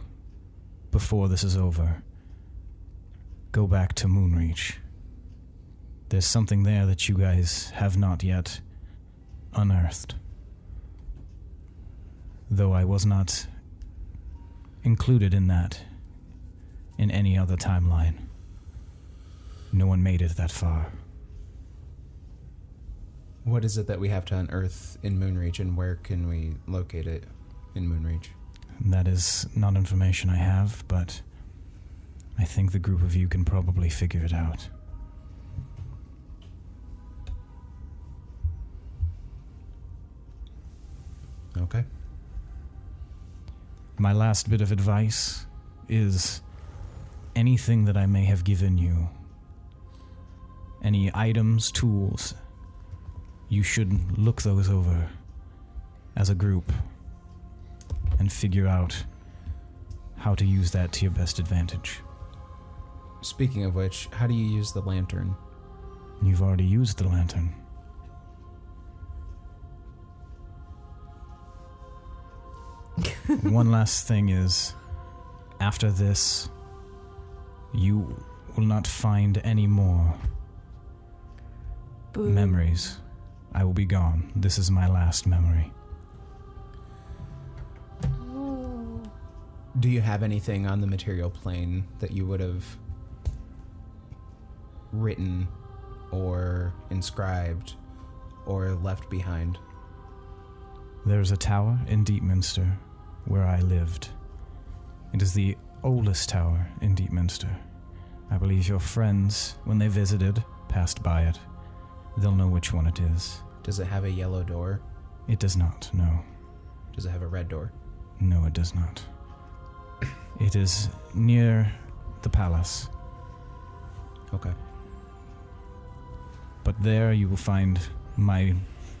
before this is over, go back to Moonreach. There's something there that you guys have not yet unearthed. Though I was not included in that in any other timeline. No one made it that far. What is it that we have to unearth in Moonreach, and where can we locate it in Moonreach? That is not information I have, but I think the group of you can probably figure it out. Okay. My last bit of advice is anything that I may have given you, any items, tools, you should look those over as a group and figure out how to use that to your best advantage. Speaking of which, how do you use the lantern? You've already used the lantern. One last thing is, after this, you will not find any more memories. I will be gone. This is my last memory. Do you have anything on the material plane that you would have written or inscribed or left behind? There's a tower in Deepminster where I lived. It is the oldest tower in Deepminster. I believe your friends, when they visited, passed by it. They'll know which one it is. Does it have a yellow door? It does not, no. Does it have a red door? No, it does not. It is near the palace. Okay. But there you will find my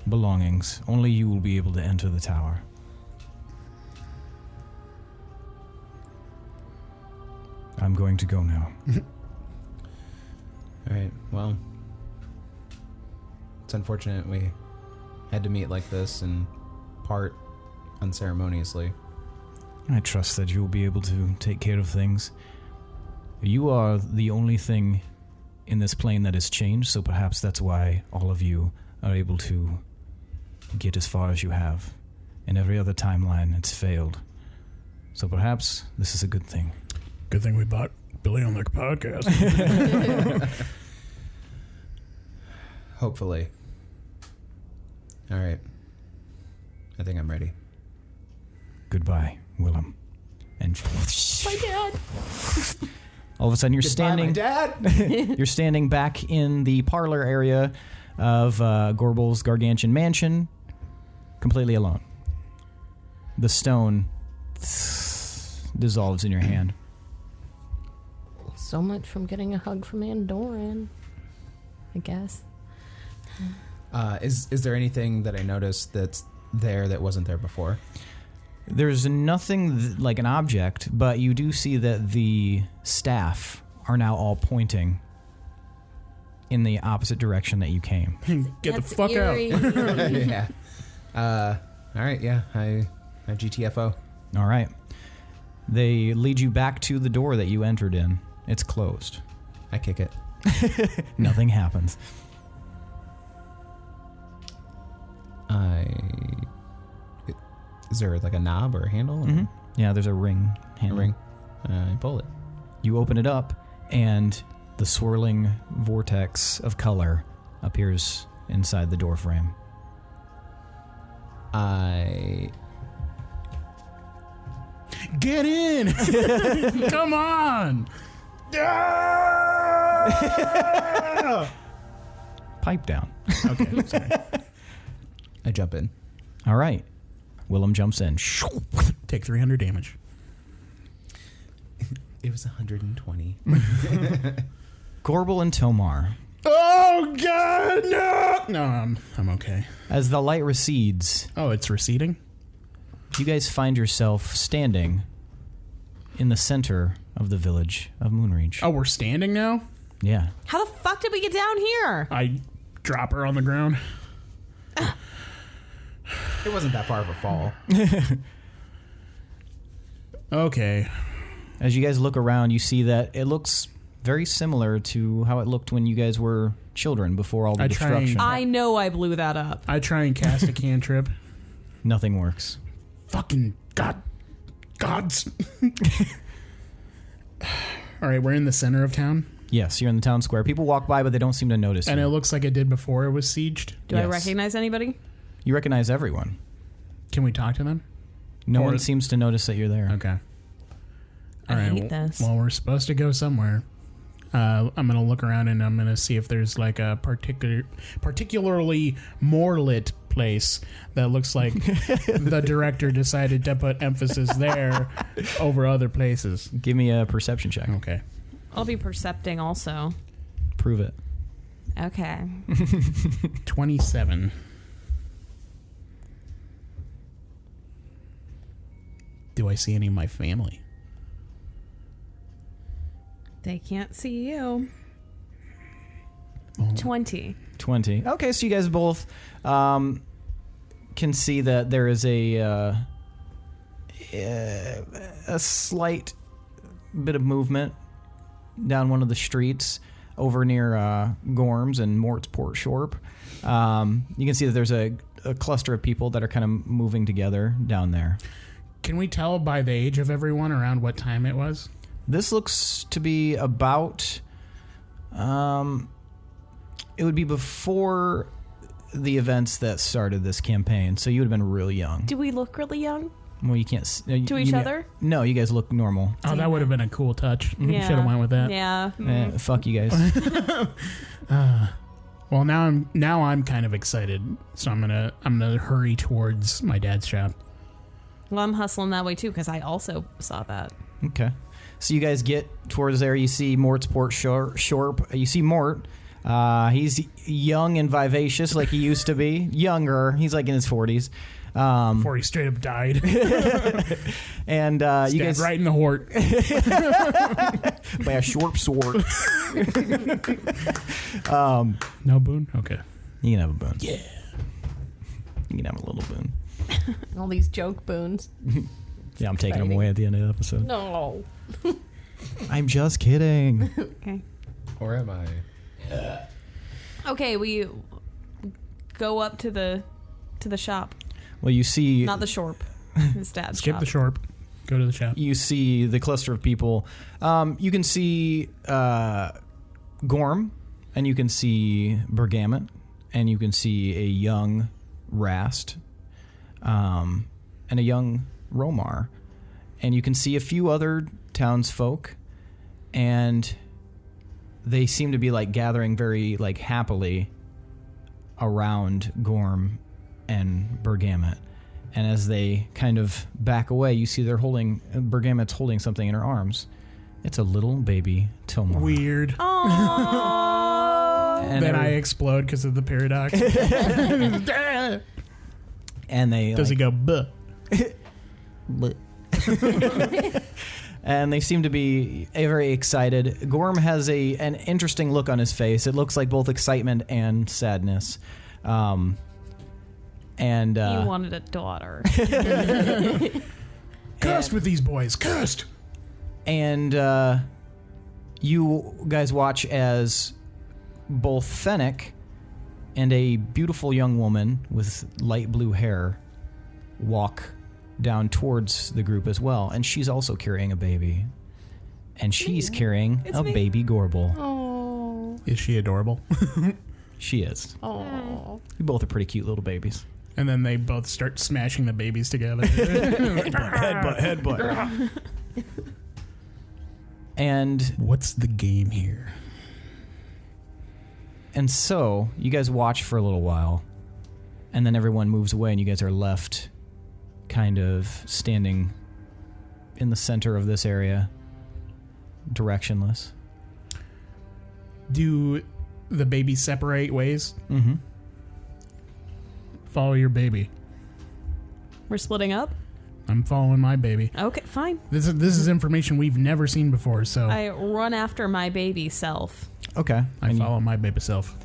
belongings. Only you will be able to enter the tower. I'm going to go now. Alright, well, it's unfortunate we had to meet like this and part unceremoniously. I trust that you will be able to take care of things. You are the only thing in this plane that has changed, so perhaps that's why all of you are able to get as far as you have. In every other timeline, it's failed. So perhaps this is a good thing. Good thing we bought Billy on the podcast. Hopefully. Alright. I think I'm ready. Goodbye, Willem. And My dad. all of a sudden you're standing. Goodbye, my dad! You're standing back in the parlor area of Gorbel's gargantuan mansion, completely alone. The stone dissolves in your hand. So much from getting a hug from Andoran. I guess. Is there anything that I noticed that's there that wasn't there before? There's nothing like an object, but you do see that the staff are now all pointing in the opposite direction that you came. Get That's the fuck eerie. out. Yeah. All right. Yeah. I GTFO. All right. They lead you back to the door that you entered in. It's closed. I kick it. Nothing happens. Is there like a knob or a handle? Mm-hmm. Yeah, there's a ring A handle. ring. I pull it. You open it up, and the swirling vortex of color appears inside the door frame. Get in! Come on! Pipe down. Okay, sorry. I jump in. All right. Willem jumps in. Take 300 damage. It was 120. Gorbel and Tomar. Oh God, no! No, I'm okay. As the light recedes, Oh, it's receding? you guys find yourself standing in the center of the village of Moonreach. Oh, we're standing now? Yeah. How the fuck did we get down here? I drop her on the ground. It wasn't that far of a fall. Okay. As you guys look around, you see that it looks very similar to how it looked when you guys were children before all the I try and- destruction. I know I blew that up. I try and cast a cantrip. Nothing works. Fucking gods. All right, we're in the center of town, Yes, you're in the town square. People walk by, but they don't seem to notice and it you. looks like it did before it was sieged. Do I Yes. recognize anybody? You recognize everyone. Can we talk to them? No Or- one seems to notice that you're there. Okay. I All right. hate this. Well, we're supposed to go somewhere. I'm gonna look around and I'm gonna see if there's like a particularly more lit place that looks like the director decided to put emphasis there over other places. Give me a perception check. Okay. I'll be percepting also. Prove it. Okay. 27. Do I see any of my family? They can't see you. Oh. 20. 20. Okay, so you guys both can see that there is a slight bit of movement down one of the streets over near Gorms and Mortsport Shorp. You can see that there's a cluster of people that are kind of moving together down there. Can we tell by the age of everyone around what time it was? This looks to be about... it would be before the events that started this campaign, so you would have been really young. Do we look really young? Well, you can't... To each other? No, you guys look normal. Oh, that would have been a cool touch. Yeah. Should have went with that. Yeah. Fuck you guys. Well, now I'm kind of excited, so I'm gonna hurry towards my dad's shop. Well, I'm hustling that way too because I also saw that. Okay. So you guys get towards there. You see Mortsport Shorp. You see Mort. He's young and vivacious like he used to be. Younger. He's like in his 40s. Before he straight up died. And you guys... right in the hort. by a Shorp sword. No boon? Okay. You can have a boon. Yeah. You can have a little boon. All these joke boons. Yeah, I'm taking them away at the end of the episode. No. I'm just kidding. Okay. Or am I? Okay, we go up to the shop. Well, you see... Not the Shorp. His dad's Skip shop. the shorp. Go to the shop. You see the cluster of people. You can see Gorm, and you can see Bergamot, and you can see a young Rast, and a young Romar, and you can see a few other townsfolk, and they seem to be like gathering very like happily around Gorm and Bergamot. And as they kind of back away, you see Bergamot's holding something in her arms. It's a little baby Tomar. Weird. Aww. And then I explode because of the paradox. And they Does he go, buh? And they seem to be very excited. Gorm has an interesting look on his face. It looks like both excitement and sadness. He wanted a daughter. Cursed with these boys, cursed. And you guys watch as both Fennec and a beautiful young woman with light blue hair walk down towards the group as well. And she's also carrying a baby. And she's carrying a baby Gorbel. Oh. Is she adorable? She is. Oh. You both are pretty cute little babies. And then they both start smashing the babies together. Headbutt. And What's the game here? And so, you guys watch for a little while, and then everyone moves away, and you guys are left kind of standing in the center of this area, directionless. Do the babies separate ways? Mm-hmm. Follow your baby. We're splitting up? I'm following my baby. Okay, fine. This is information we've never seen before, so I run after my baby self. Okay. I follow my baby self.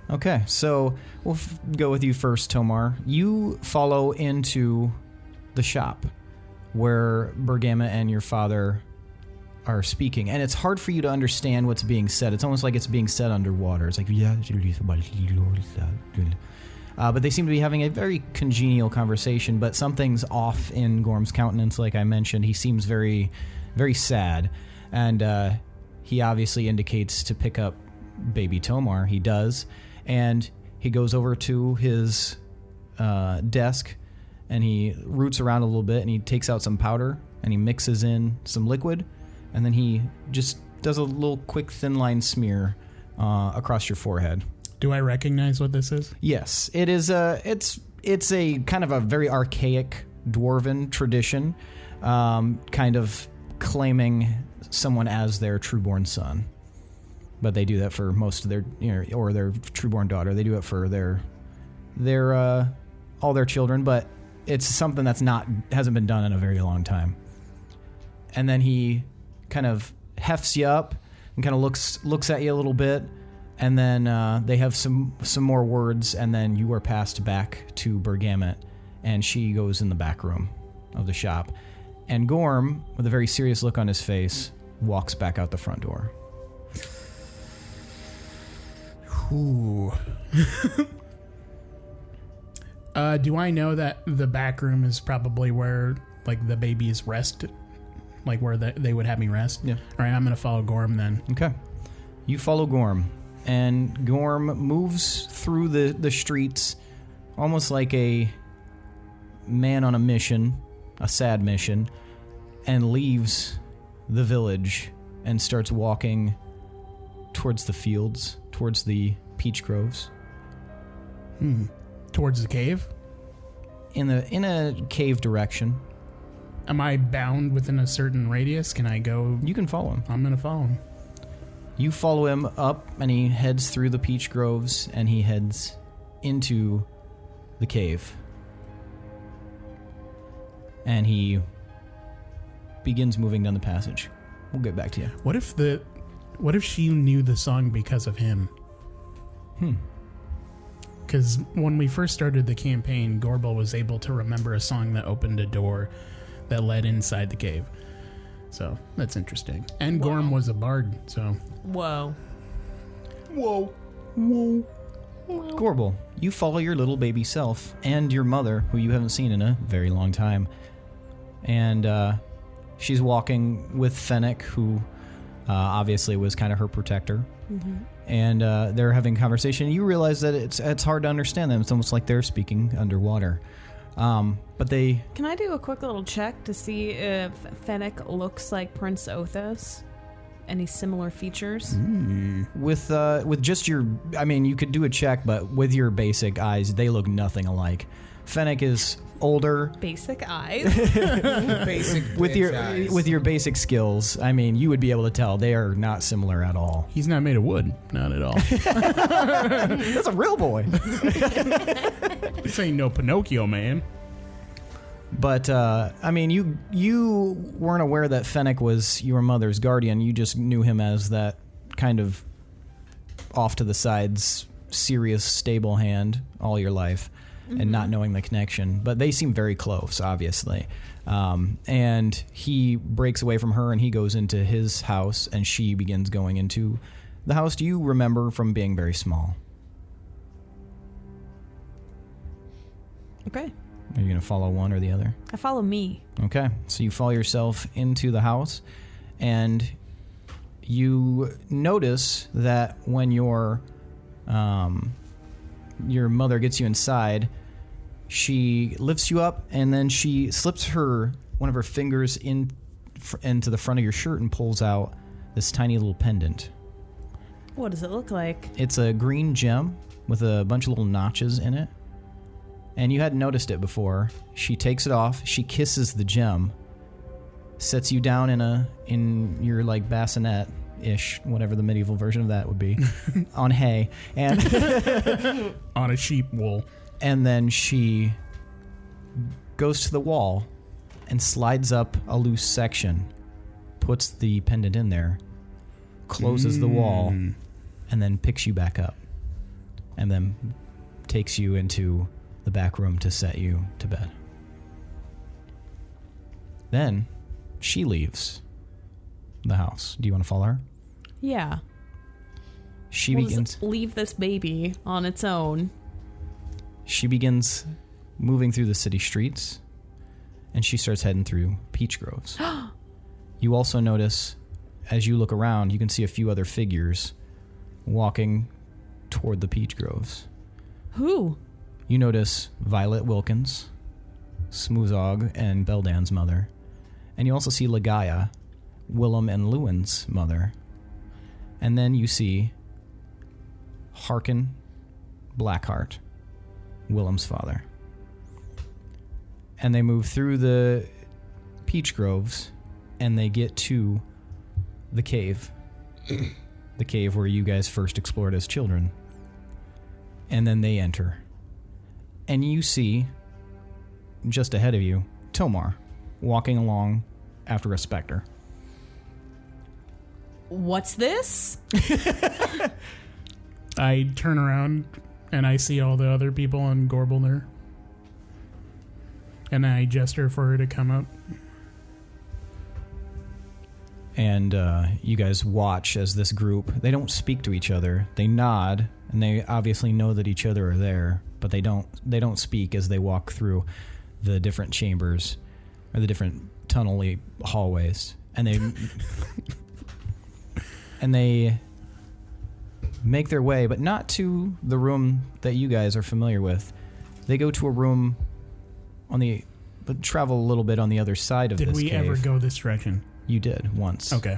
Okay, so we'll go with you first, Tomar. You follow into the shop where Bergama and your father are speaking, and it's hard for you to understand what's being said. It's almost like it's being said underwater. It's like, but they seem to be having a very congenial conversation, but something's off in Gorm's countenance, like I mentioned. He seems very, very sad, and he obviously indicates to pick up baby Tomar. He does, and he goes over to his desk, and he roots around a little bit, and he takes out some powder, and he mixes in some liquid, and then he just does a little quick thin line smear across your forehead. Do I recognize what this is? Yes, it is. It's a kind of a very archaic dwarven tradition, kind of claiming someone as their trueborn son. But they do that for most of their, or their trueborn daughter. They do it for their all their children, but it's something that's hasn't been done in a very long time. And then he kind of hefts you up and kind of looks at you a little bit. And then they have some more words, and then you are passed back to Bergamot, and she goes in the back room of the shop. And Gorm, with a very serious look on his face, walks back out the front door. Ooh. Do I know that the back room is probably where, like, the babies rest? Like, where they would have me rest? Yeah. All right, I'm going to follow Gorm then. Okay. You follow Gorm. And Gorm moves through the streets almost like a man on a mission, a sad mission, and leaves the village and starts walking towards the fields, towards the peach groves. Towards the cave? In a cave direction. Am I bound within a certain radius? Can I go? You can follow him. I'm going to follow him. You follow him up, and he heads through the peach groves, and he heads into the cave. And he begins moving down the passage. We'll get back to you. What if she knew the song because of him? Because when we first started the campaign, Gorbel was able to remember a song that opened a door that led inside the cave. So that's interesting. And Gorm was a bard, so. Whoa. Gorbel, you follow your little baby self and your mother, who you haven't seen in a very long time. And she's walking with Fennec, who obviously was kind of her protector. Mm-hmm. And they're having a conversation. You realize that it's hard to understand them. It's almost like they're speaking underwater. But they... Can I do a quick little check to see if Fennec looks like Prince Othos? Any similar features? With just your... I mean, you could do a check, but with your basic eyes, they look nothing alike. Fennec is older. Basic eyes. Basic With bitch eyes. your basic skills, I mean, you would be able to tell they are not similar at all. He's not made of wood. Not at all. That's a real boy. This ain't no Pinocchio, man. But I mean, you weren't aware that Fennec was your mother's guardian. You just knew him as that kind of off to the sides, serious, stable hand all your life, and not knowing the connection. But they seem very close, obviously. And he breaks away from her, and he goes into his house, and she begins going into the house you remember from being very small. Okay. Are you going to follow one or the other? I follow me. Okay, so you follow yourself into the house, and you notice that when your mother gets you inside, she lifts you up, and then she slips one of her fingers into the front of your shirt and pulls out this tiny little pendant. What does it look like? It's a green gem with a bunch of little notches in it. And you hadn't noticed it before. She takes it off. She kisses the gem, sets you down in your like bassinet-ish, whatever the medieval version of that would be, on hay, and On a sheep wool. and then she goes to the wall and slides up a loose section, puts the pendant in there, closes the wall, and then picks you back up, and then takes you into the back room to set you to bed. Then she leaves the house. Do you want to follow her? Yeah. She We'll begins. just leave this baby on its own. She begins moving through the city streets, and she starts heading through peach groves. You also notice, as you look around, you can see a few other figures walking toward the peach groves. Who? You notice Violet Wilkins, Smoozog, and Beldan's mother. And you also see Ligaya, Willem and Lewin's mother. And then you see Harkin Blackheart, Willem's father. And they move through the peach groves, and they get to the cave. The cave where you guys first explored as children. And then they enter. And you see, just ahead of you, Tomar, walking along after a specter. What's this? I turn around and I see all the other people on Gorbel there. And I gesture for her to come up. And you guys watch as this group, they don't speak to each other. They nod, and they obviously know that each other are there, but they don't speak as they walk through the different chambers or the different tunnel-y hallways. And they make their way, but not to the room that you guys are familiar with. They go to a room but travel a little bit on the other side of this cave. Did we ever go this direction? You did, once. Okay.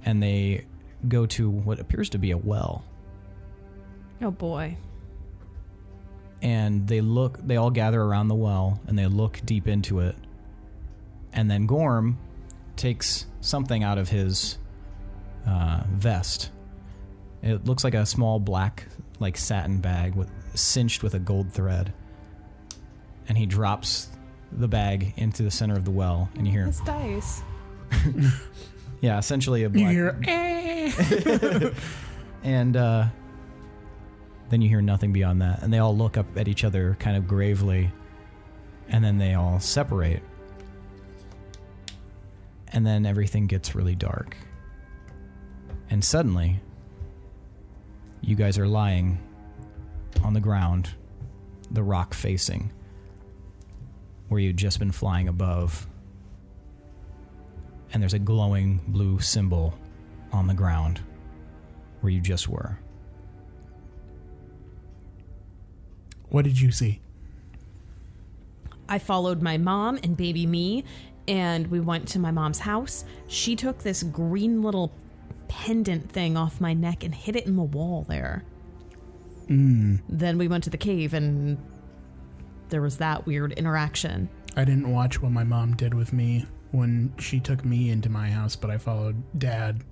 And they go to what appears to be a well. Oh boy. And they all gather around the well, and they look deep into it. And then Gorm takes something out of his vest. It looks like a small black, like satin bag cinched with a gold thread. And he drops the bag into the center of the well, and you hear, It's dice. yeah, essentially a You black. hear, eh. And then you hear nothing beyond that. And they all look up at each other kind of gravely. And then they all separate. And then everything gets really dark. And suddenly, you guys are lying on the ground, the rock facing, where you'd just been flying above. And there's a glowing blue symbol on the ground where you just were. What did you see? I followed my mom and baby me, and we went to my mom's house. She took this green little pendant thing off my neck and hid it in the wall there. Then we went to the cave, and there was that weird interaction. I didn't watch what my mom did with me when she took me into my house, but I followed Dad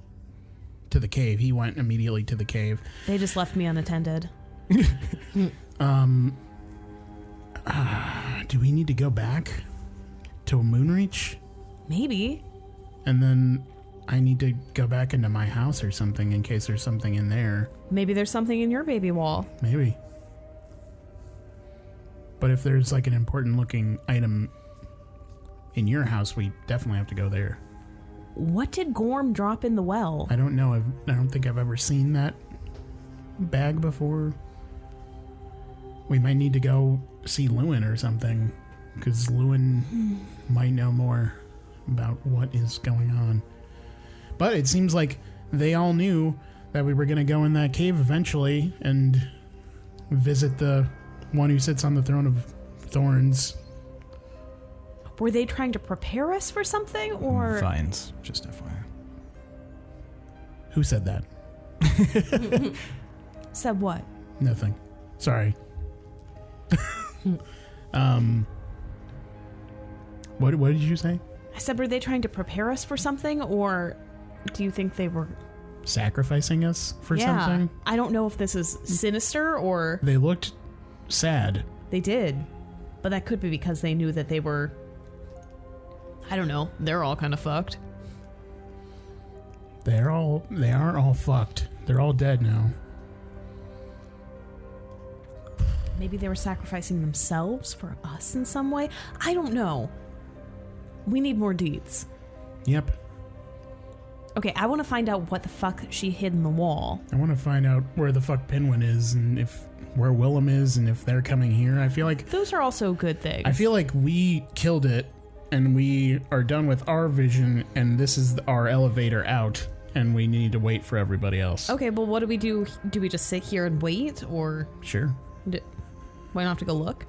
to the cave. He went immediately to the cave. They just left me unattended. Do we need to go back to Moonreach? Maybe. And then I need to go back into my house or something in case there's something in there. Maybe there's something in your baby wall. Maybe. But if there's like an important looking item in your house, we definitely have to go there. What did Gorm drop in the well? I don't know. I don't think I've ever seen that bag before. We might need to go see Lewin or something, because Lewin might know more about what is going on. But it seems like they all knew that we were going to go in that cave eventually and visit the one who sits on the throne of thorns. Were they trying to prepare us for something, or... Vines, just FYI. Who said that? Said what? Nothing. Sorry. What did you say? I said, were they trying to prepare us for something, or do you think they were... Sacrificing us for something? I don't know if this is sinister, or... They looked sad. They did. But that could be because they knew that they were... I don't know. They're all kind of fucked. They aren't all fucked. They're all dead now. Maybe they were sacrificing themselves for us in some way. I don't know. We need more deeds. Yep. Okay, I want to find out what the fuck she hid in the wall. I want to find out where the fuck Pinwin is and where Willem is and if they're coming here. I feel like Those are also good things. I feel like we killed it and we are done with our vision and this is our elevator out and we need to wait for everybody else. Okay, well, what do we do? Do we just sit here and wait, or... Sure. Why not have to go look?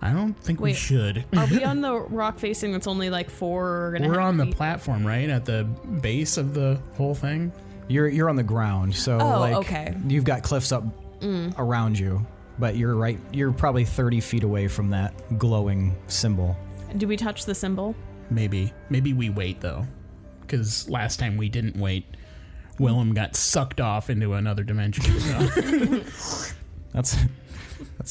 I don't think we Wait, should. Are we on the rock facing that's only like 4.5 We're on the feet? platform, right? At the base of the whole thing? You're on the ground, so okay. You've got cliffs up around you, but you're probably 30 feet away from that glowing symbol. Do we touch the symbol? Maybe we wait though, because last time we didn't wait. Willem got sucked off into another dimension. So. That's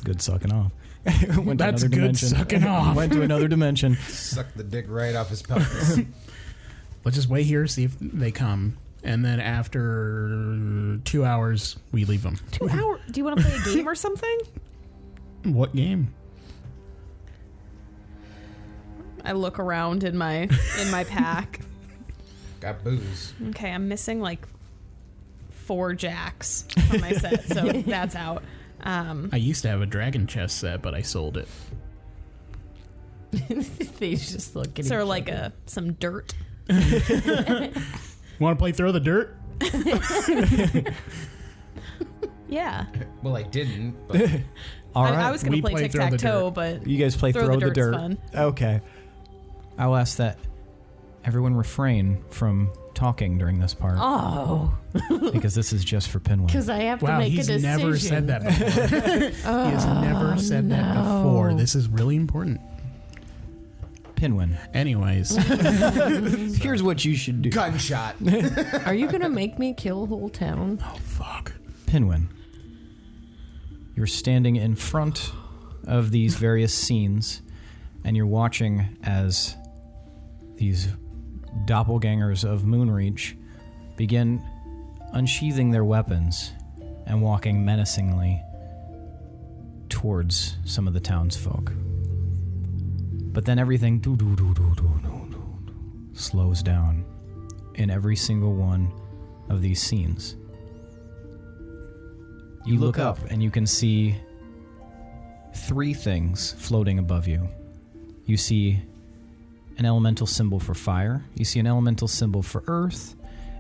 good sucking off. Went to That's another good dimension. sucking off. Went to another dimension. Suck the dick right off his pelvis. Let's just wait here, see if they come, and then after 2 hours, we leave them. 2 hours? Do you want to play a game or something? What game? I look around in my pack. Got booze. Okay, I'm missing like 4 jacks from my set, so that's out. I used to have a dragon chess set, but I sold it. They just look at Is there each like other. some dirt? Want to play Throw the Dirt? Yeah. Well, I didn't. But All right. I was going We to play play Throw the tic-tac-toe, Dirt. but You guys play Throw Throw the the Dirt's Dirt. fun. Okay. I'll ask that everyone refrain from talking during this part Oh, because this is just for Pinwin. because I have to Wow, make a he's decision. never said that before. He has never said that before. This is really important. Pinwin. Anyways, Here's what you should do. gunshot. Are you gonna make me kill whole town? oh fuck. Pinwin. You're standing in front of these various scenes and you're watching as these doppelgangers of Moonreach begin unsheathing their weapons and walking menacingly towards some of the townsfolk. But then everything slows down in every single one of these scenes. You look up and you can see 3 things floating above you. You see an elemental symbol for fire, you see an elemental symbol for earth,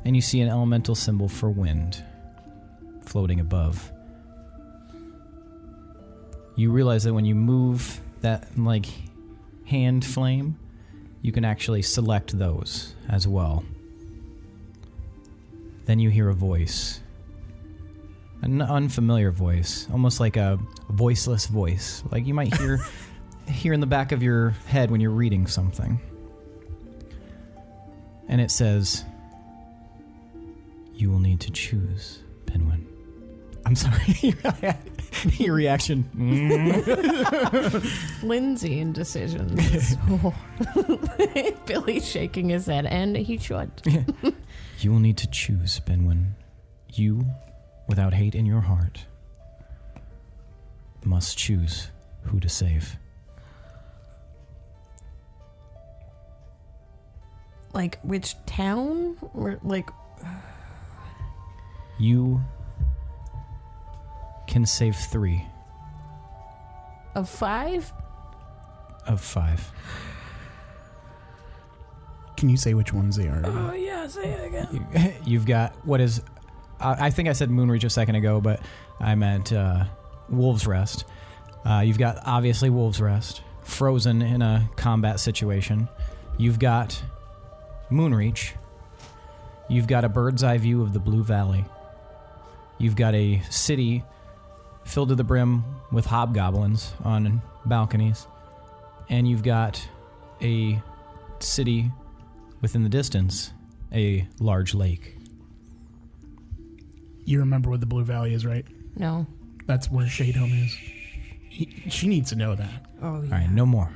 and you see an elemental symbol for wind floating above. You realize that when you move that hand flame, you can actually select those as well. Then you hear a voice An unfamiliar voice, almost like a voiceless voice, like you might hear in the back of your head when you're reading something. And it says, "You will need to choose, Pinwin." I'm sorry. Your reaction. Lindsey indecisions. Billy's shaking his head, and he should. You will need to choose, Pinwin. You, without hate in your heart, must choose who to save. Like which town? Or like You can save 3 of 5? of 5. Can you say which ones they are? Oh yeah, say it again. You've got what is... I think I said Moonreach a second ago, but I meant Wolves Rest. You've got, obviously, Wolves Rest. Frozen in a combat situation. You've got Moonreach. You've got a bird's eye view of the Blue Valley. You've got a city filled to the brim with hobgoblins on balconies. And you've got a city within the distance, a large lake. You remember what the Blue Valley is, right? No. That's where Shade Home is. She needs to know that. Oh yeah. All right, no more.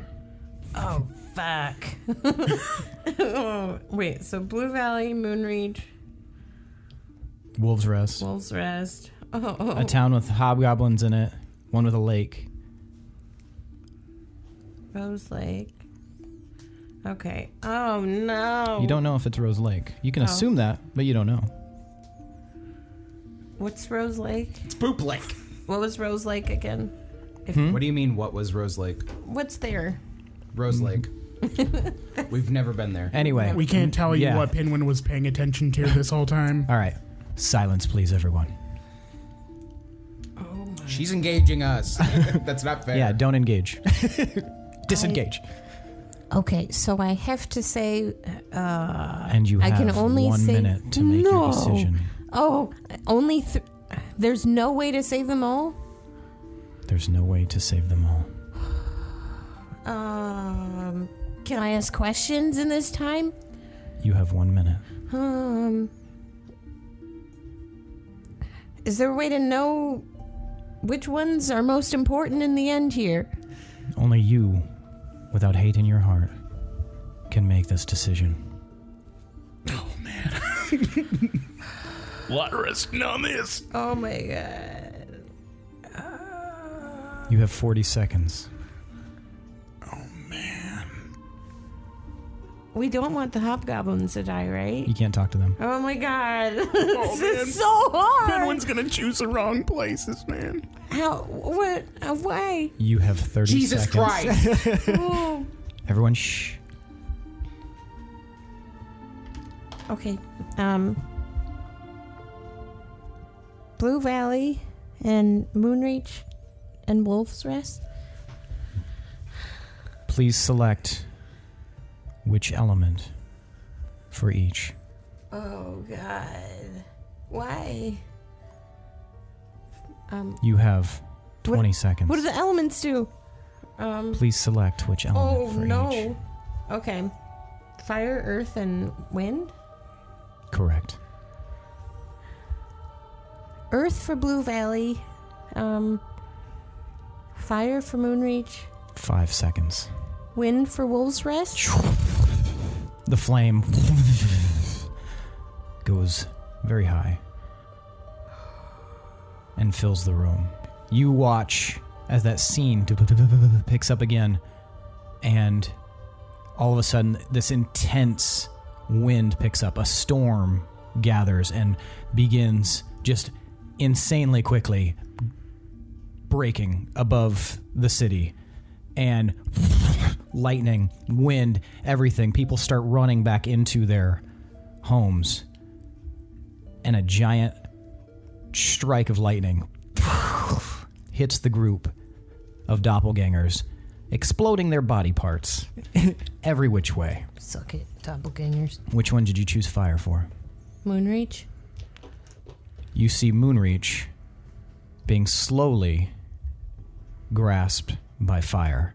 Oh fuck. Oh, wait, so Blue Valley, Moonreach, Wolves Rest. Wolves Rest. A town with hobgoblins in it. One with a lake. Rose Lake. Okay. Oh no. You don't know if it's Rose Lake. You can assume that, but you don't know. What's Rose Lake? It's Poop Lake. What was Rose Lake again? What do you mean, what was Rose Lake? What's there? Rose Lake. We've never been there. Anyway. We can't tell you Yeah. what Pinwin was paying attention to this whole time. All right. Silence, please, everyone. She's engaging us. That's not fair. Yeah, don't engage. Disengage. Okay, so I have to say, And you I have can only 1 say minute to make your decision. Oh, only there's no way to save them all? There's no way to save them all. Can I ask questions in this time? You have 1 minute. Is there a way to know which ones are most important in the end here? Only you, without hate in your heart, can make this decision. Oh, man. What risk on this? Oh my god. You have 40 seconds. Oh, man. We don't want the hobgoblins to die, right? You can't talk to them. Oh my god. Oh, This man. is so hard. Pinwin's gonna choose the wrong places, man. How? What? Why? You have 30 Jesus seconds. Christ. Oh. Everyone, shh. Okay. Blue Valley and Moonreach and Wolf's Rest. Please select which element for each. Oh God. Why? You have 20 seconds. What do the elements do? Please select which element for each. Okay. Fire, earth, and wind? Correct. Earth for Blue Valley. Fire for Moonreach. 5 seconds. Wind for Wolf's Rest. The flame goes very high and fills the room. You watch as that scene picks up again, and all of a sudden this intense wind picks up. A storm gathers and begins just insanely quickly breaking above the city, and lightning, wind, everything. People start running back into their homes, and a giant strike of lightning hits the group of doppelgangers, exploding their body parts every which way. Suck it, doppelgangers. Which one did you choose fire for? Moonreach. You see Moonreach being slowly grasped by fire.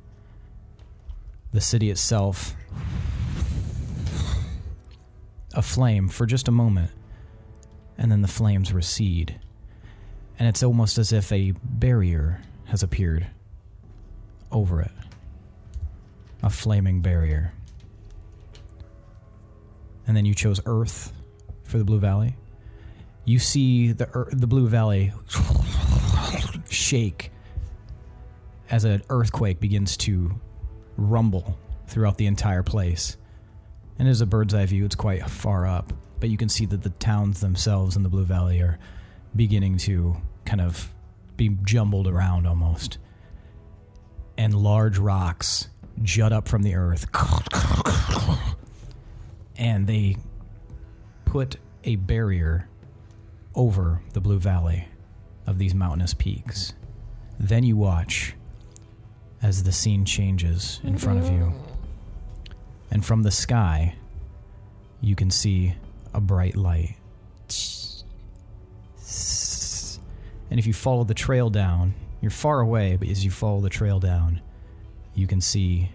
The city itself aflame for just a moment, and then the flames recede. And it's almost as if a barrier has appeared over it. A flaming barrier. And then you chose Earth for the Blue Valley. You see the Blue Valley shake as an earthquake begins to rumble throughout the entire place. And as a bird's eye view, it's quite far up, but you can see that the towns themselves in the Blue Valley are beginning to kind of be jumbled around almost. And large rocks jut up from the earth. And they put a barrier over the Blue Valley of these mountainous peaks. Then you watch as the scene changes in front of you. And from the sky, you can see a bright light. And if you follow the trail down, you're far away, but as you follow the trail down, you can see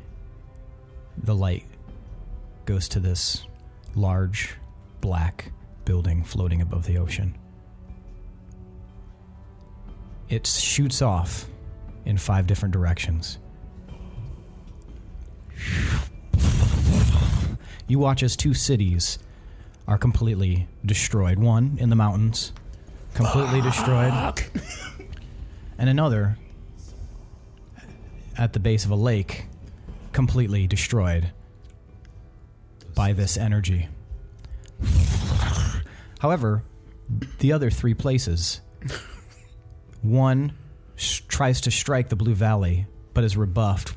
the light goes to this large black building floating above the ocean. It shoots off in 5 different directions. You watch as 2 cities are completely destroyed. One in the mountains, completely destroyed. And another at the base of a lake, completely destroyed by this energy. However, the other 3 places, one tries to strike the Blue Valley, but is rebuffed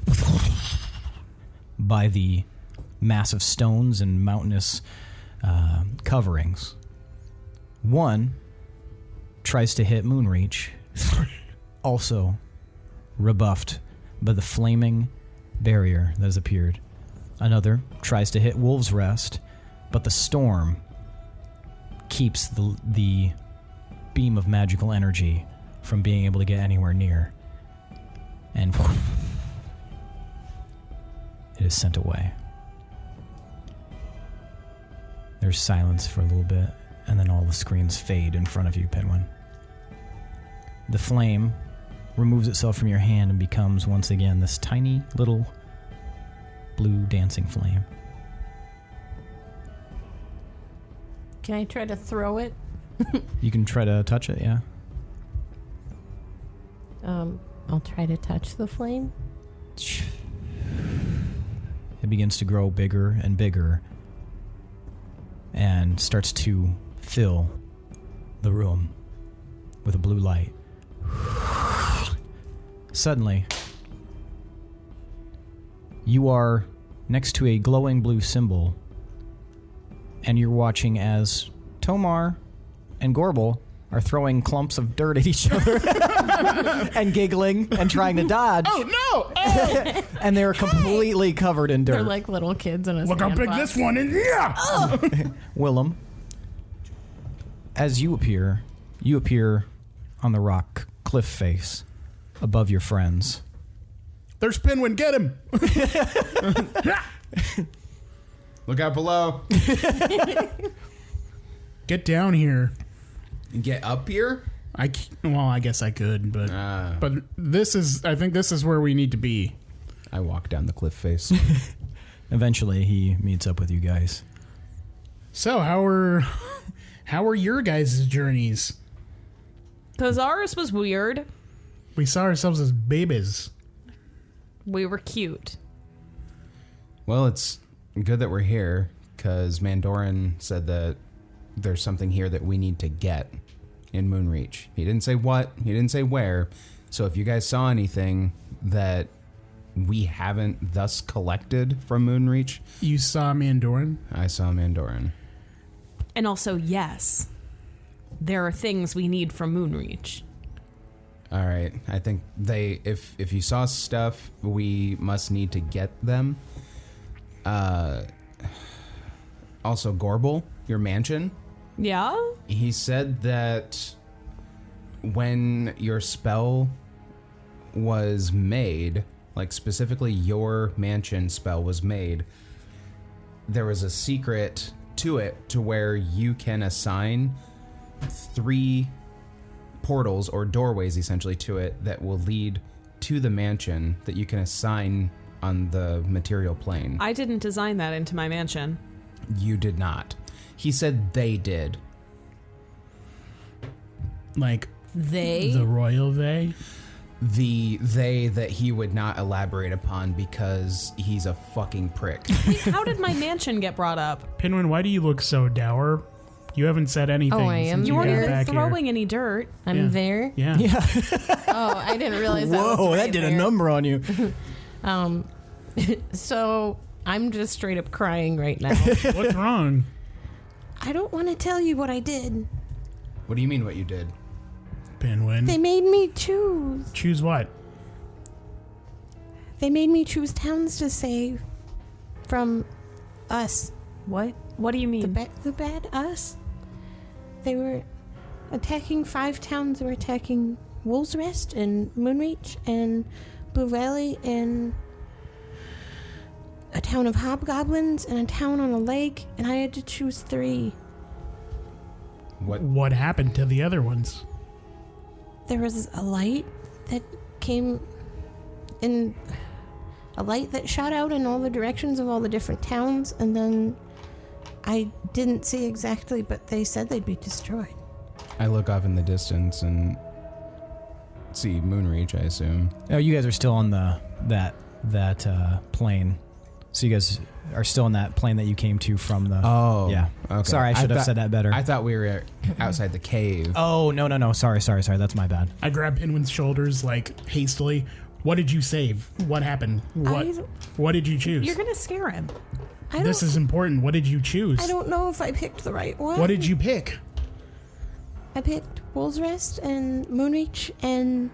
by the massive stones and mountainous coverings. One tries to hit Moonreach, also rebuffed by the flaming barrier that has appeared. Another tries to hit Wolf's Rest, but the storm keeps the beam of magical energy from being able to get anywhere near. And it is sent away. There's silence for a little bit, and then all the screens fade in front of you, Pinwin. The flame removes itself from your hand and becomes once again this tiny little blue dancing flame. Can I try to throw it? You can try to touch it, yeah. I'll try to touch the flame. It begins to grow bigger and bigger and starts to fill the room with a blue light. Suddenly, you are next to a glowing blue symbol, and you're watching as Tomar and Gorbel are throwing clumps of dirt at each other and giggling and trying to dodge. Oh, no! Oh. And they're completely covered in dirt. They're like little kids in a Look how big sandbox. this one is. Yeah! Willem, as you appear on the rock cliff face above your friends. There's Pinwin. Get him! Look out below. Get down here. Get up here? Well, I guess I could, but I think this is where we need to be. walk down the cliff face. Eventually, he meets up with you guys. So, how are your guys' journeys? Because ours was weird. We saw ourselves as babies. We were cute. Well, it's good that we're here, because Mandoran said that there's something here that we need to get in Moonreach. He didn't say what, he didn't say where, so if you guys saw anything that we haven't thus collected from Moonreach... You saw Mandoran? I saw Mandoran. And also, yes, there are things we need from Moonreach. All right, I think if you saw stuff, we must need to get them. Also, Gorbel, your mansion. Yeah? He said that when your spell was made, like specifically your mansion spell was made, there was a secret to it to where you can assign 3 portals or doorways essentially to it that will lead to the mansion that you can assign on the material plane. I didn't design that into my mansion. You did not. He said they did. Like They? the royal they? The they that he would not elaborate upon because he's a fucking prick. Wait, how did my mansion get brought up? Pinwin, why do you look so dour? You haven't said anything. Oh, I am since You got weren't there. even back throwing any dirt. I'm Yeah. there. Here. Yeah. Yeah. Oh, I didn't realize that was Whoa, right that did there. a number on you. So I'm just straight up crying right now. What's wrong? I don't want to tell you what I did. What do you mean what you did? Pinwin. They made me choose. Choose what? They made me choose towns to save from us. What? What do you mean? The bad us. They were attacking 5 towns. They were attacking Wolves Rest and Moonreach and Blue Valley and a town of hobgoblins and a town on a lake, and I had to choose 3. What happened to the other ones? There was a light that came in, a light that shot out in all the directions of all the different towns, and then I didn't see exactly, but they said they'd be destroyed. I look off in the distance and see Moonreach, I assume. Oh, you guys are still on that plane. So you guys are still in that plane that you came to from the... Oh. Yeah. Okay. Sorry, I should have said that better. I thought we were outside the cave. Oh, no. Sorry. That's my bad. I grabbed Pinwin's shoulders, like, hastily. What did you save? What happened? What did you choose? You're gonna scare him. This is important. What did you choose? I don't know if I picked the right one. What did you pick? I picked Wolves Rest and Moonreach and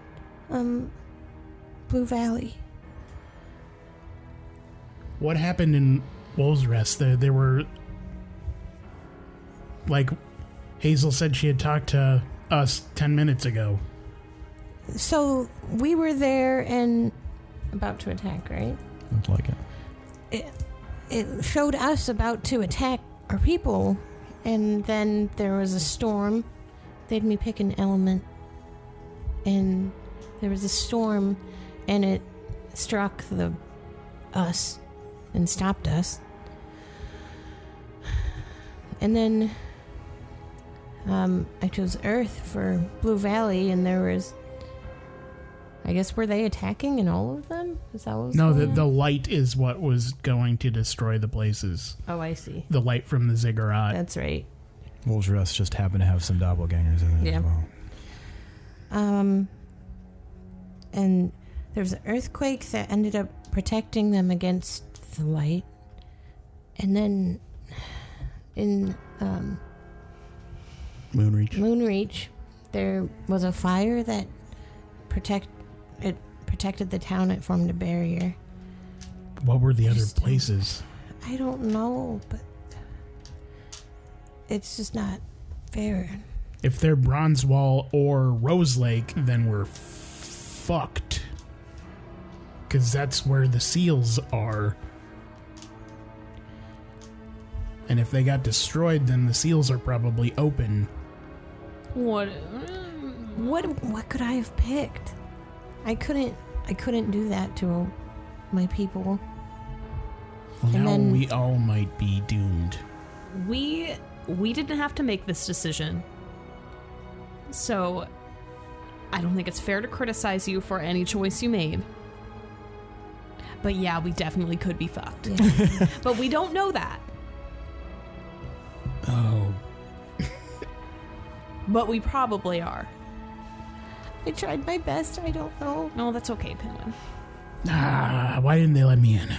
Blue Valley. What happened in Wolves Rest? There were... Like, Hazel said she had talked to us 10 minutes ago. So we were there and about to attack, right? Looks like it. It showed us about to attack our people, and then there was a storm. They had me pick an element, and there was a storm, and it struck us and stopped us. And then I chose Earth for Blue Valley, and there was... I guess, were they attacking in all of them? Is that what was No, going the on? light is what was going to destroy the places. Oh, I see. The light from the ziggurat. That's right. Wolves Rest just happened to have some doppelgangers in it Yeah. as well. And there's an earthquake that ended up protecting them against the light. And then in Moonreach, there was a fire that protected the town. It formed a barrier. What were the other places? I don't know, but it's just not fair. If they're Bronzewall or Rose Lake, then we're fucked. Because that's where the seals are. And if they got destroyed, then the seals are probably open. What? What could I have picked? I couldn't do that to my people. Well, And now then- we all might be doomed. We didn't have to make this decision. So I don't think it's fair to criticize you for any choice you made. But yeah, we definitely could be fucked. Yeah. But we don't know that. Oh. But we probably are. I tried my best. I don't know. No, that's okay, Pinwin. Why didn't they let me in?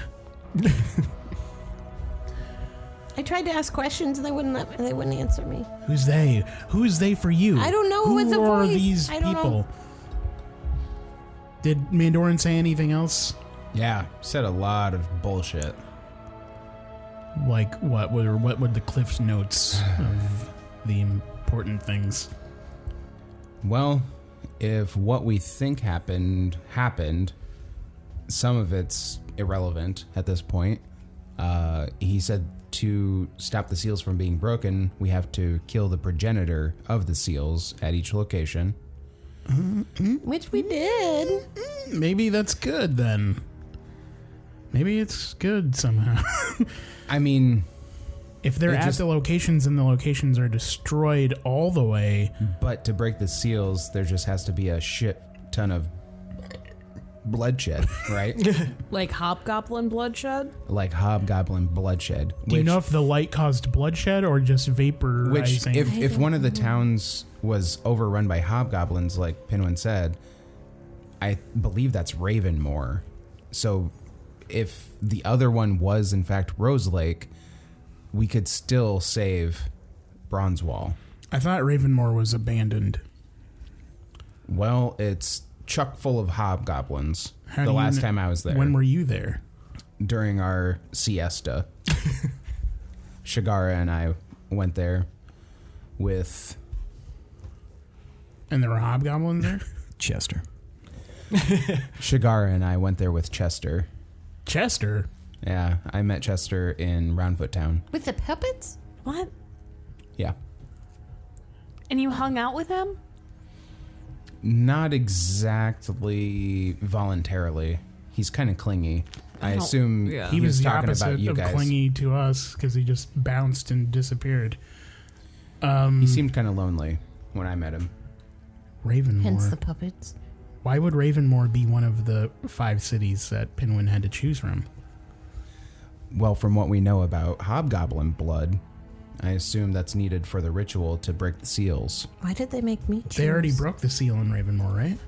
I tried to ask questions and they wouldn't answer me. Who's they? Who's they for you? I don't know. Who is a are voice? these I don't people? know. Did Mandoran say anything else? Yeah, said a lot of bullshit. Like what? What were the Cliff's notes of the important things? Well, if what we think happened, some of it's irrelevant at this point. He said to stop the seals from being broken, we have to kill the progenitor of the seals at each location. Which we did. Maybe that's good then. Maybe it's good somehow. I mean, if they're at the locations and the locations are destroyed all the way. But to break the seals, there just has to be a shit ton of bloodshed, right? Like hobgoblin bloodshed? Like hobgoblin bloodshed. Do you know if the light caused bloodshed or just vaporizing? Which, if one of the towns was overrun by hobgoblins, like Pinwin said, I believe that's Ravenmoor. So if the other one was, in fact, Rose Lake, we could still save Bronzewall. I thought Ravenmoor was abandoned. Well, it's chock full of hobgoblins. How The do you last kn- time I was there. When were you there? During our siesta. Shigara and I went there with... And there were hobgoblins there? Chester. Shigara and I went there with Chester. Chester? Yeah, I met Chester in Roundfoot Town. With the puppets? What? Yeah. And you hung out with him? Not exactly voluntarily. He's kind of clingy. I don't- assume yeah. He was the talking opposite about you of guys. clingy to us because he just bounced and disappeared. He seemed kind of lonely when I met him. Ravenmoor. Hence the puppets. Why would Ravenmoor be one of the 5 cities that Pinwin had to choose from? Well, from what we know about hobgoblin blood, I assume that's needed for the ritual to break the seals. Why did they make me choose? They already broke the seal in Ravenmoor, right?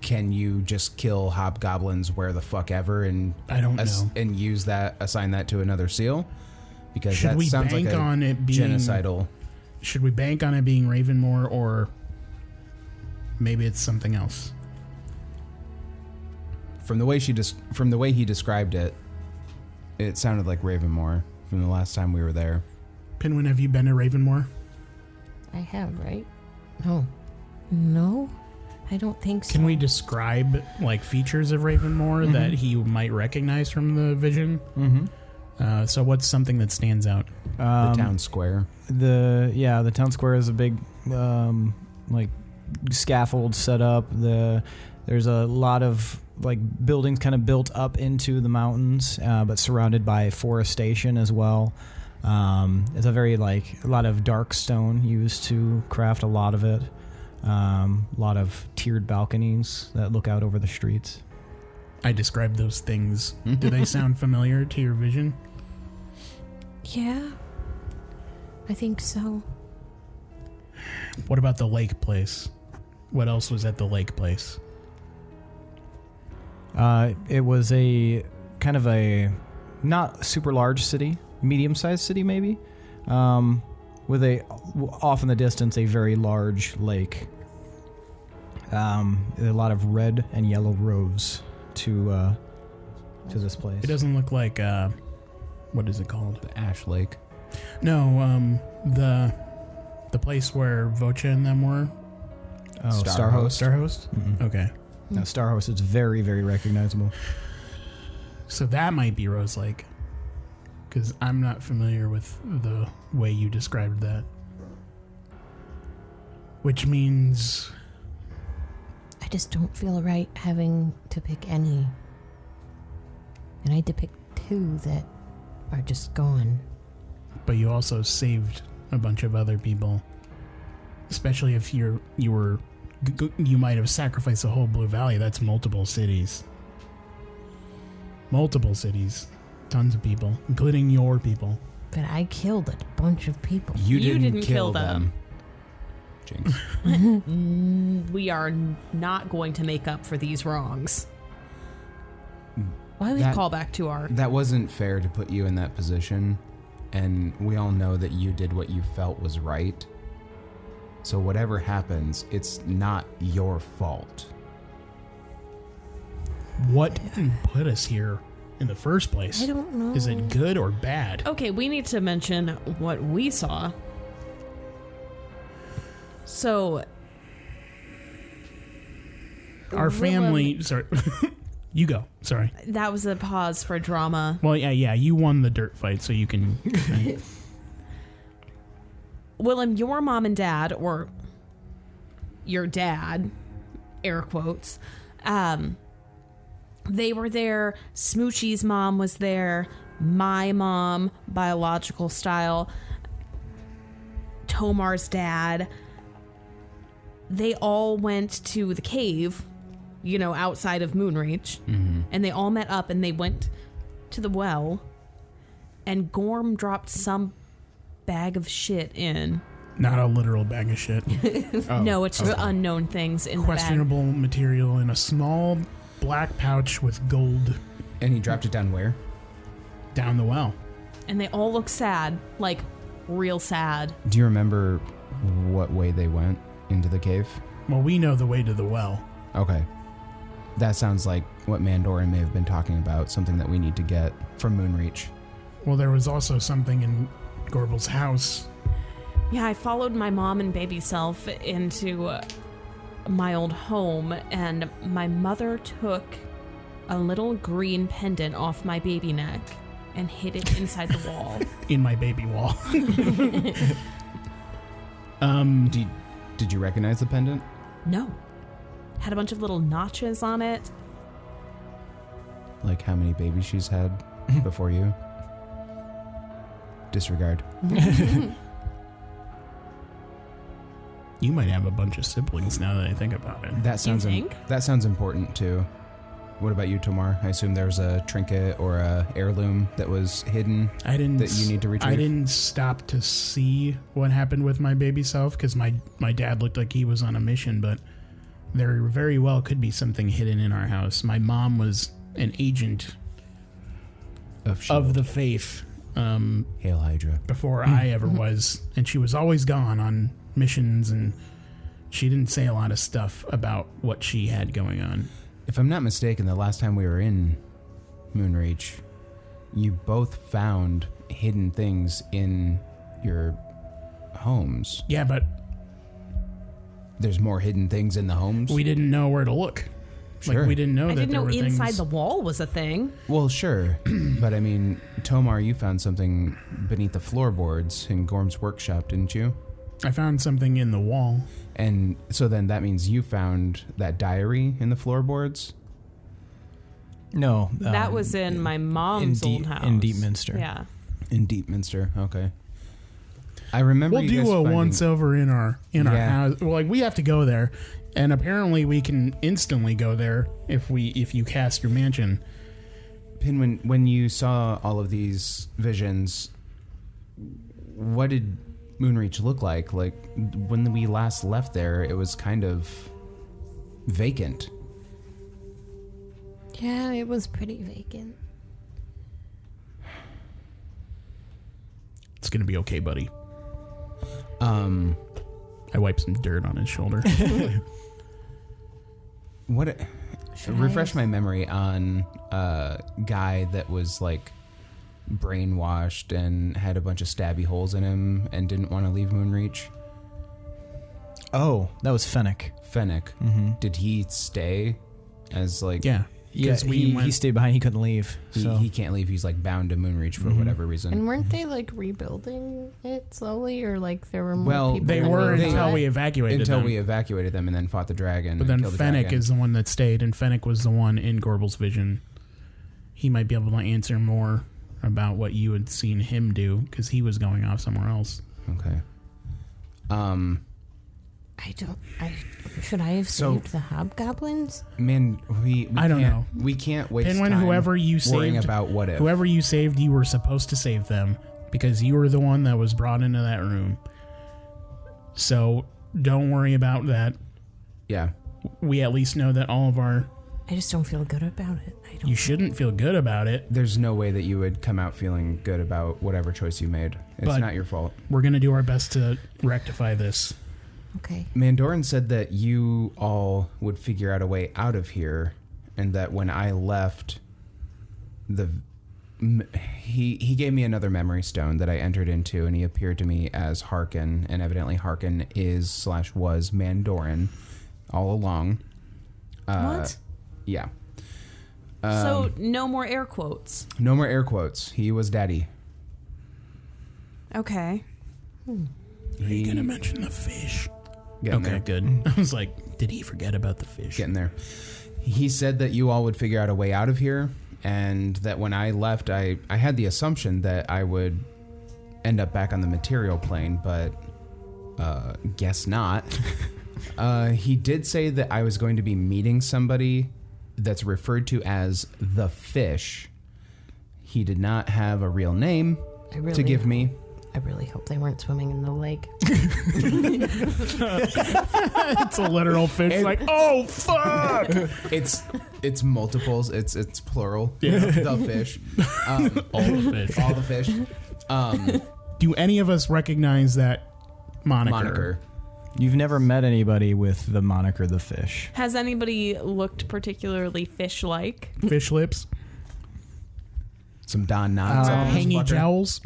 Can you just kill hobgoblins where the fuck ever and I don't know. and use that, assign that to another seal? Because Should that we sounds like bank a on it being genocidal. Should we bank on it being Ravenmoor, or maybe it's something else? From the way he described it, it sounded like Ravenmoor from the last time we were there. Pinwin, have you been to Ravenmoor? I have, right? No, I don't think so. Can we describe like features of Ravenmoor that he might recognize from the vision? Mm-hmm. So what's something that stands out? The town square. The town square is a big like scaffold set up. There's a lot of like buildings kind of built up into the mountains, but surrounded by forestation as well. It's a very a lot of dark stone used to craft a lot of it. A lot of tiered balconies that look out over the streets. I described those things. Do they sound familiar to your vision? Yeah, I think so. What about the lake place? What else was at the lake place? It was a kind of a not super large city, medium-sized city maybe, with off in the distance a very large lake. A lot of red and yellow rows to this place. It doesn't look like what is it called? The Ash Lake. No, the place where Vocha and them were. Oh, Starhost. Starhost? Mm-mm. Okay. Now, Starhost is very, very recognizable. So that might be Rose Lake. Because I'm not familiar with the way you described that. Which means... I just don't feel right having to pick any. And I had to pick 2 that are just gone. But you also saved a bunch of other people. Especially if you might have sacrificed the whole Blue Valley. That's multiple cities. Multiple cities. Tons of people, including your people. But I killed a bunch of people. You You didn't didn't kill kill them. Jinx. We are not going to make up for these wrongs. Why would That- Call back to our... That wasn't fair to put you in that position, and we all know that you did what you felt was right. So whatever happens, it's not your fault. What put us here in the first place? I don't know. Is it good or bad? Okay, we need to mention what we saw. So, our family. Sorry, you go. Sorry. That was a pause for drama. Well, yeah. You won the dirt fight, so you can. Willem, your mom and dad, or your dad, air quotes, they were there. Smoochie's mom was there. My mom, biological style. Tomar's dad. They all went to the cave, outside of Moonreach. Mm-hmm. And they all met up and they went to the well. And Gorm dropped some bag of shit in. Not a literal bag of shit. No, it's just unknown things in Questionable material in a small black pouch with gold And he dropped it down where? down the well. the bag. And they all look sad, like real sad. Do you remember what way they went into the cave? Well, we know the way to the well. Okay. That sounds like what Mandorin may have been talking about, something that we need to get from Moonreach. Well, there was also something in Gorbel's house. Yeah, I followed my mom and baby self into my old home, and my mother took a little green pendant off my baby neck and hid it inside the wall. In my baby wall. Did you recognize the pendant? No. Had a bunch of little notches on it. Like how many babies she's had before you? Disregard. You might have a bunch of siblings now that I think about it. That sounds think? that sounds important too. What about you, Tomar? I assume there's a trinket or a heirloom that was hidden I didn't. that you need to retrieve. I didn't stop to see what happened with my baby self because my dad looked like he was on a mission, but there very well could be something hidden in our house. My mom was an agent of the faith Hail Hydra. before I ever was, and she was always gone on missions, and she didn't say a lot of stuff about what she had going on. If I'm not mistaken, the last time we were in Moonreach, you both found hidden things in your homes. Yeah, but There's more hidden things in the homes? we didn't know where to look. Sure. Like, we didn't know I that didn't there know were inside things. the wall was a thing. Well, sure. But I mean, Tomar, you found something beneath the floorboards in Gorm's workshop, didn't you? I found something in the wall. And so then that means you found that diary in the floorboards? No. That was in my mom's old house. In Deepminster. Yeah. In Deepminster, okay. I remember We'll you guys do a finding- once over in our Yeah. house. Well, like we have to go there, and apparently we can instantly go there if you cast your mansion. Pinwin, when you saw all of these visions, what did Moonreach look like? Like, when we last left there, it was kind of vacant. Yeah, it was pretty vacant. It's gonna be okay, buddy. I wiped some dirt on his shoulder. Refresh my memory on a guy that was like brainwashed and had a bunch of stabby holes in him and didn't want to leave Moonreach. Oh, that was Fennec. Fennec. Mm-hmm. Did he stay as like... Yeah, Yeah, because he stayed behind. He couldn't leave. So He can't leave. He's like bound to Moonreach for whatever reason. And weren't they like rebuilding it slowly, or like there were more Well, people? They that were were until alive? we evacuated Until them. we evacuated them and then fought the dragon. But and then killed the Fennec dragon. is the one that stayed, and Fennec was the one in Gorbel's vision. He might be able to answer more about what you had seen him do, because he was going off somewhere else. Okay. Should I have So- saved the hobgoblins? Man, we I don't can't, know. We can't waste Pinwin, time whoever you worrying saved, about what if. whoever you saved, you were supposed to save them because you were the one that was brought into that room. So don't worry about that. Yeah. We at least know that all of our... I just don't feel good about it. You shouldn't feel good about it. There's no way that you would come out feeling good about whatever choice you made. It's But- not your fault. We're going to do our best to rectify this. Okay. Mandorin said that you all would figure out a way out of here, and that when I left, he gave me another memory stone that I entered into, and he appeared to me as Harkin, and evidently Harkin is/was Mandorin all along. What? Yeah. So no more air quotes. No more air quotes. He was daddy. Okay. Are you going to mention the fish? Getting Okay, there. good. I was like, did he forget about the fish? Getting there. He said that you all would figure out a way out of here, and that when I left, I had the assumption that I would end up back on the material plane, but guess not. He did say that I was going to be meeting somebody that's referred to as the Fish. He did not have a real name to give me. I really hope they weren't swimming in the lake. It's a literal fish. Like, oh, fuck! It's multiples. It's plural. Yeah. The Fish. All the fish. All the fish. Do any of us recognize that moniker? You've never met anybody with the moniker the Fish. Has anybody looked particularly fish-like? Fish lips? Some Don Knotts. up in his Hangy fucker. jowls?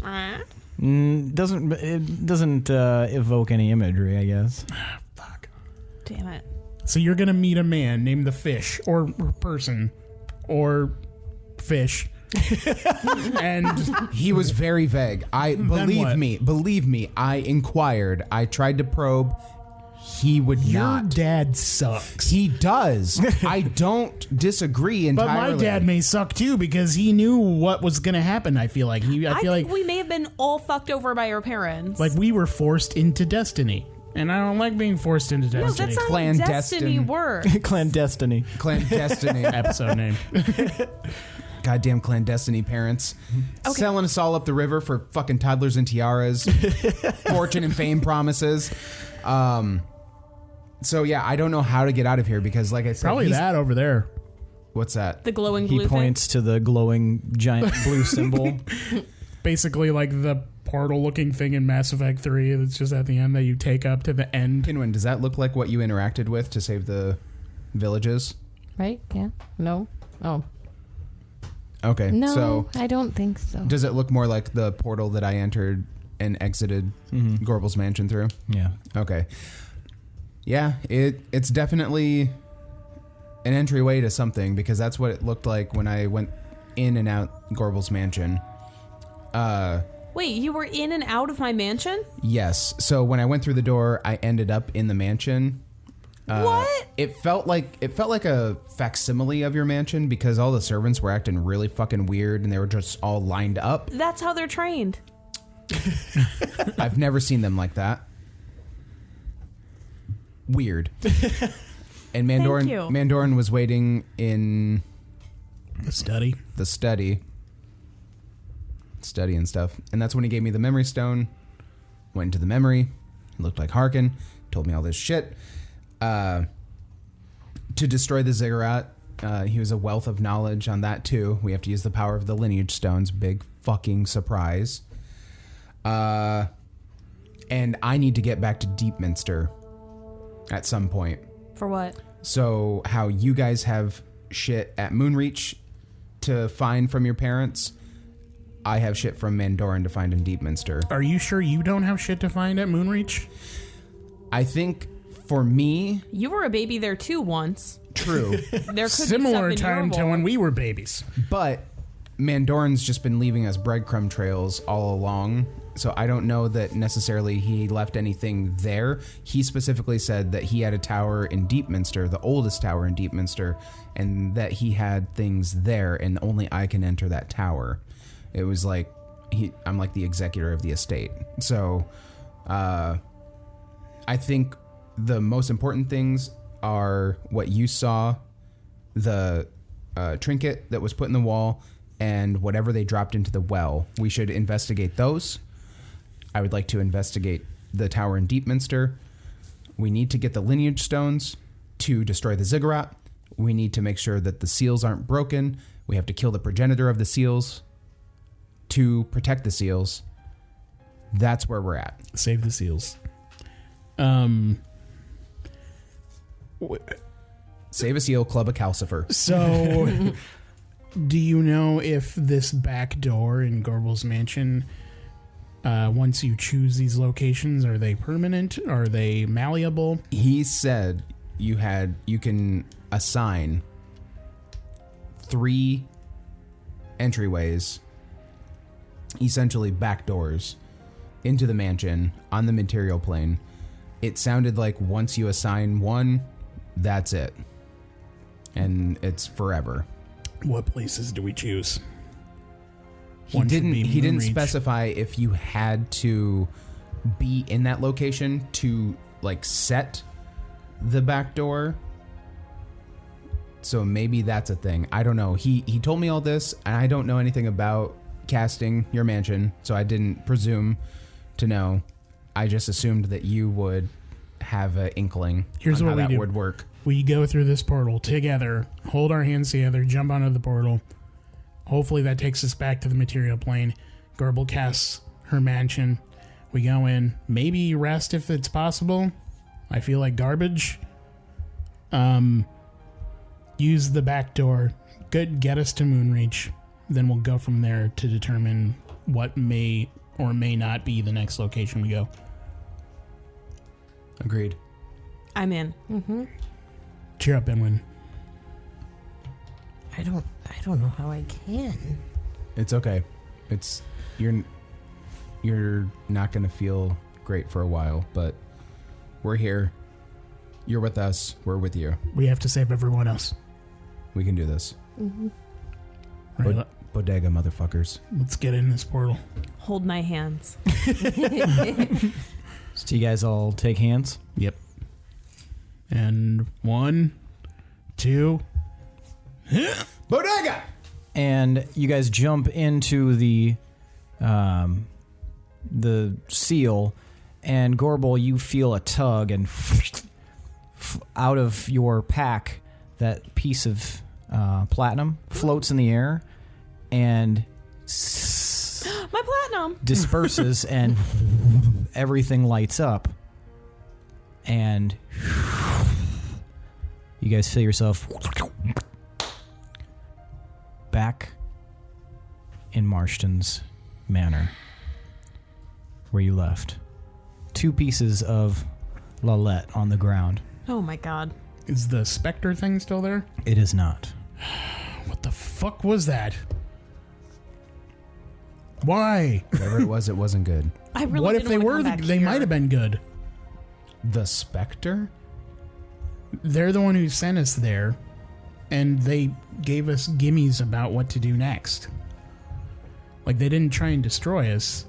Doesn't evoke any imagery, I guess. Fuck. Damn it. So you're going to meet a man named the Fish, or person, or fish. And He was very vague. Believe what? me, I inquired. I tried to probe. He would your not. dad sucks. He does. I don't disagree But entirely. my dad may suck too because he knew what was going to happen. I feel like I think we may have been all fucked over by our parents. like we were forced into destiny, and I don't like being forced into no, destiny. that's not Clandestine. how destiny works. Clandestiny. Clandestiny. Episode name. Goddamn clandestiny parents. Okay. Selling us all up the river for fucking toddlers and tiaras. Fortune and fame promises. So yeah, I don't know how to get out of here because like I said, Probably that over there. What's that? The glowing He blue points to the glowing giant blue symbol. Basically like the portal-looking thing in Mass Effect 3 that's just at the end that you take up to the end. Pinwin, does that look like what you interacted with to save the villages? Right? Yeah? No? Oh. Okay, No, so I don't think so. does it look more like the portal that I entered and exited Gorbel's mansion through? Yeah. Okay. Yeah, it's definitely an entryway to something because that's what it looked like when I went in and out Gorbel's mansion. Wait, you were in and out of my mansion? Yes. So when I went through the door, I ended up in the mansion. What? It felt like a facsimile of your mansion because all the servants were acting really fucking weird and they were just all lined up. That's how they're trained. I've never seen them like that. Weird. And Thank you. Mandoran was waiting in The study. the study and stuff. And that's when he gave me the memory stone. Went into the memory. It looked like Harkin. Told me all this shit. To destroy the ziggurat. He was a wealth of knowledge on that too. We have to use the power of the lineage stones. Big fucking surprise. And I need to get back to Deepminster at some point. For what? So how you guys have shit at Moonreach to find from your parents, I have shit from Mandoran to find in Deepminster. Are you sure you don't have shit to find at Moonreach? I think for me, You were a baby there too once. true, There could Similar be stuff in time your to bowl. when we were babies. but Mandoran's just been leaving us breadcrumb trails all along. So I don't know that necessarily he left anything there. He specifically said that he had a tower in Deepminster, the oldest tower in Deepminster, and that he had things there, and only I can enter that tower. It was like I'm like the executor of the estate. So I think the most important things are what you saw, the trinket that was put in the wall, and whatever they dropped into the well. We should investigate those. I would like to investigate the tower in Deepminster. We need to get the lineage stones to destroy the ziggurat. We need to make sure that the seals aren't broken. We have to kill the progenitor of the seals to protect the seals. That's where we're at. Save the seals. Save a seal, club a calcifer. So, do you know if this back door in Gorbel's mansion, once you choose these locations, are they permanent? Are they malleable? He said you can assign 3 entryways, essentially back doors, into the mansion on the material plane. It sounded like once you assign one, that's it. And it's forever. What places do we choose? He didn't specify if you had to be in that location to like set the back door. So maybe that's a thing. I don't know. He told me all this, and I don't know anything about casting your mansion, so I didn't presume to know. I just assumed that you would have an inkling Here's on what how we that do. would work. We go through this portal together, hold our hands together, jump onto the portal. Hopefully that takes us back to the material plane. Gorbel casts her mansion. We go in, maybe rest if it's possible. I feel like garbage. Use the back door. Good, get us to Moonreach. Then we'll go from there to determine what may or may not be the next location we go. Agreed. I'm in. Cheer up, Pinwin. I don't know how I can. It's okay. You're not going to feel great for a while, but we're here. You're with us. We're with you. We have to save everyone else. We can do this. Right, Bodega motherfuckers. let's get in this portal. Hold my hands. So you guys all take hands? Yep. And 1, 2. Bodega! And you guys jump into the seal, and Gorbel, you feel a tug, and out of your pack, that piece of platinum floats in the air, and My platinum. disperses, and everything lights up, and you guys feel yourself back in Marston's manor, where you left. 2 pieces of Lalette on the ground. Oh my god. Is the specter thing still there? It is not. What the fuck was that? Why? Whatever it wasn't good. I really What if didn't they wanna were? come back They here. might have been good. The Spectre? They're the one who sent us there, and they gave us gimmies about what to do next. Like, they didn't try and destroy us.